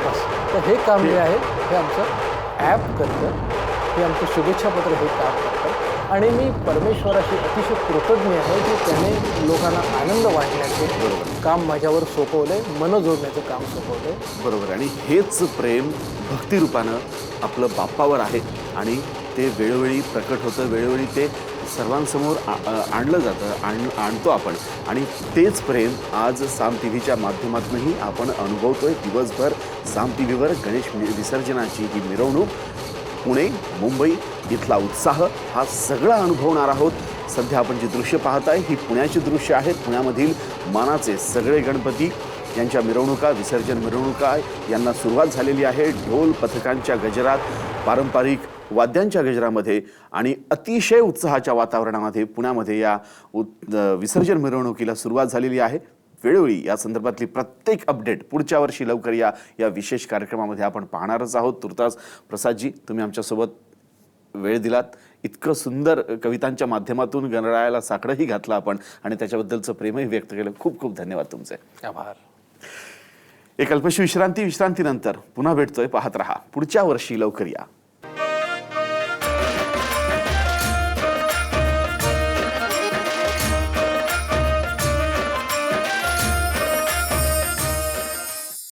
बस. तर हे काम जे आहे हे आमचं ॲप करतं. हे आमचं शुभेच्छापत्र हे काम करतं. आणि मी परमेश्वराशी अतिशय कृतज्ञ आहे की त्याने लोकांना आनंद वाटण्याचे काम माझ्यावर सोपवलंय, मन जोडण्याचं काम सोपवलंय. बरोबर. आणि हेच प्रेम भक्तिरूपानं आपलं बाप्पावर आहे आणि ते वेळोवेळी प्रकट होतं, वेळोवेळी ते सर्वांसमोर आणलं जातं, आणतो आपण. आणि तेच प्रेम आज साम टी व्हीच्या माध्यमातूनही आपण अनुभवतोय. दिवसभर साम टी व्हीवर गणेश विसर्जनाची ही मिरवणूक, पुणे मुंबई इथला उत्साह हा सगळा अनुभवणार आहोत. सध्या आपण जी दृश्य पाहताय ही पुण्याची दृश्य आहेत. पुण्यामधील मानाचे सगळे गणपती यांच्या मिरवणुका, विसर्जन मिरवणुका यांना सुरुवात झालेली आहे. ढोल पथकांच्या गजरात, पारंपरिक वाद्यांच्या गजरामध्ये आणि अतिशय उत्साहाच्या वातावरणामध्ये पुण्यामध्ये या विसर्जन मिरवणुकीला सुरुवात झालेली आहे. वेळोवेळी या संदर्भातली प्रत्येक अपडेट पुढच्या वर्षी लवकर या विशेष कार्यक्रमामध्ये आपण पाहणारच आहोत. तुर्तास प्रसादजी, तुम्ही आमच्यासोबत वेळ दिलात. इतकं सुंदर कवितांच्या माध्यमातून गणरायाला साकडंही घातलं आपण आणि त्याच्याबद्दलचं प्रेमही व्यक्त केलं. खूप खूप धन्यवाद तुमचे. आभार. एक अल्पशी विश्रांतीनंतर पुन्हा भेटतोय. पाहत रहा पुढच्या वर्षी लवकर या.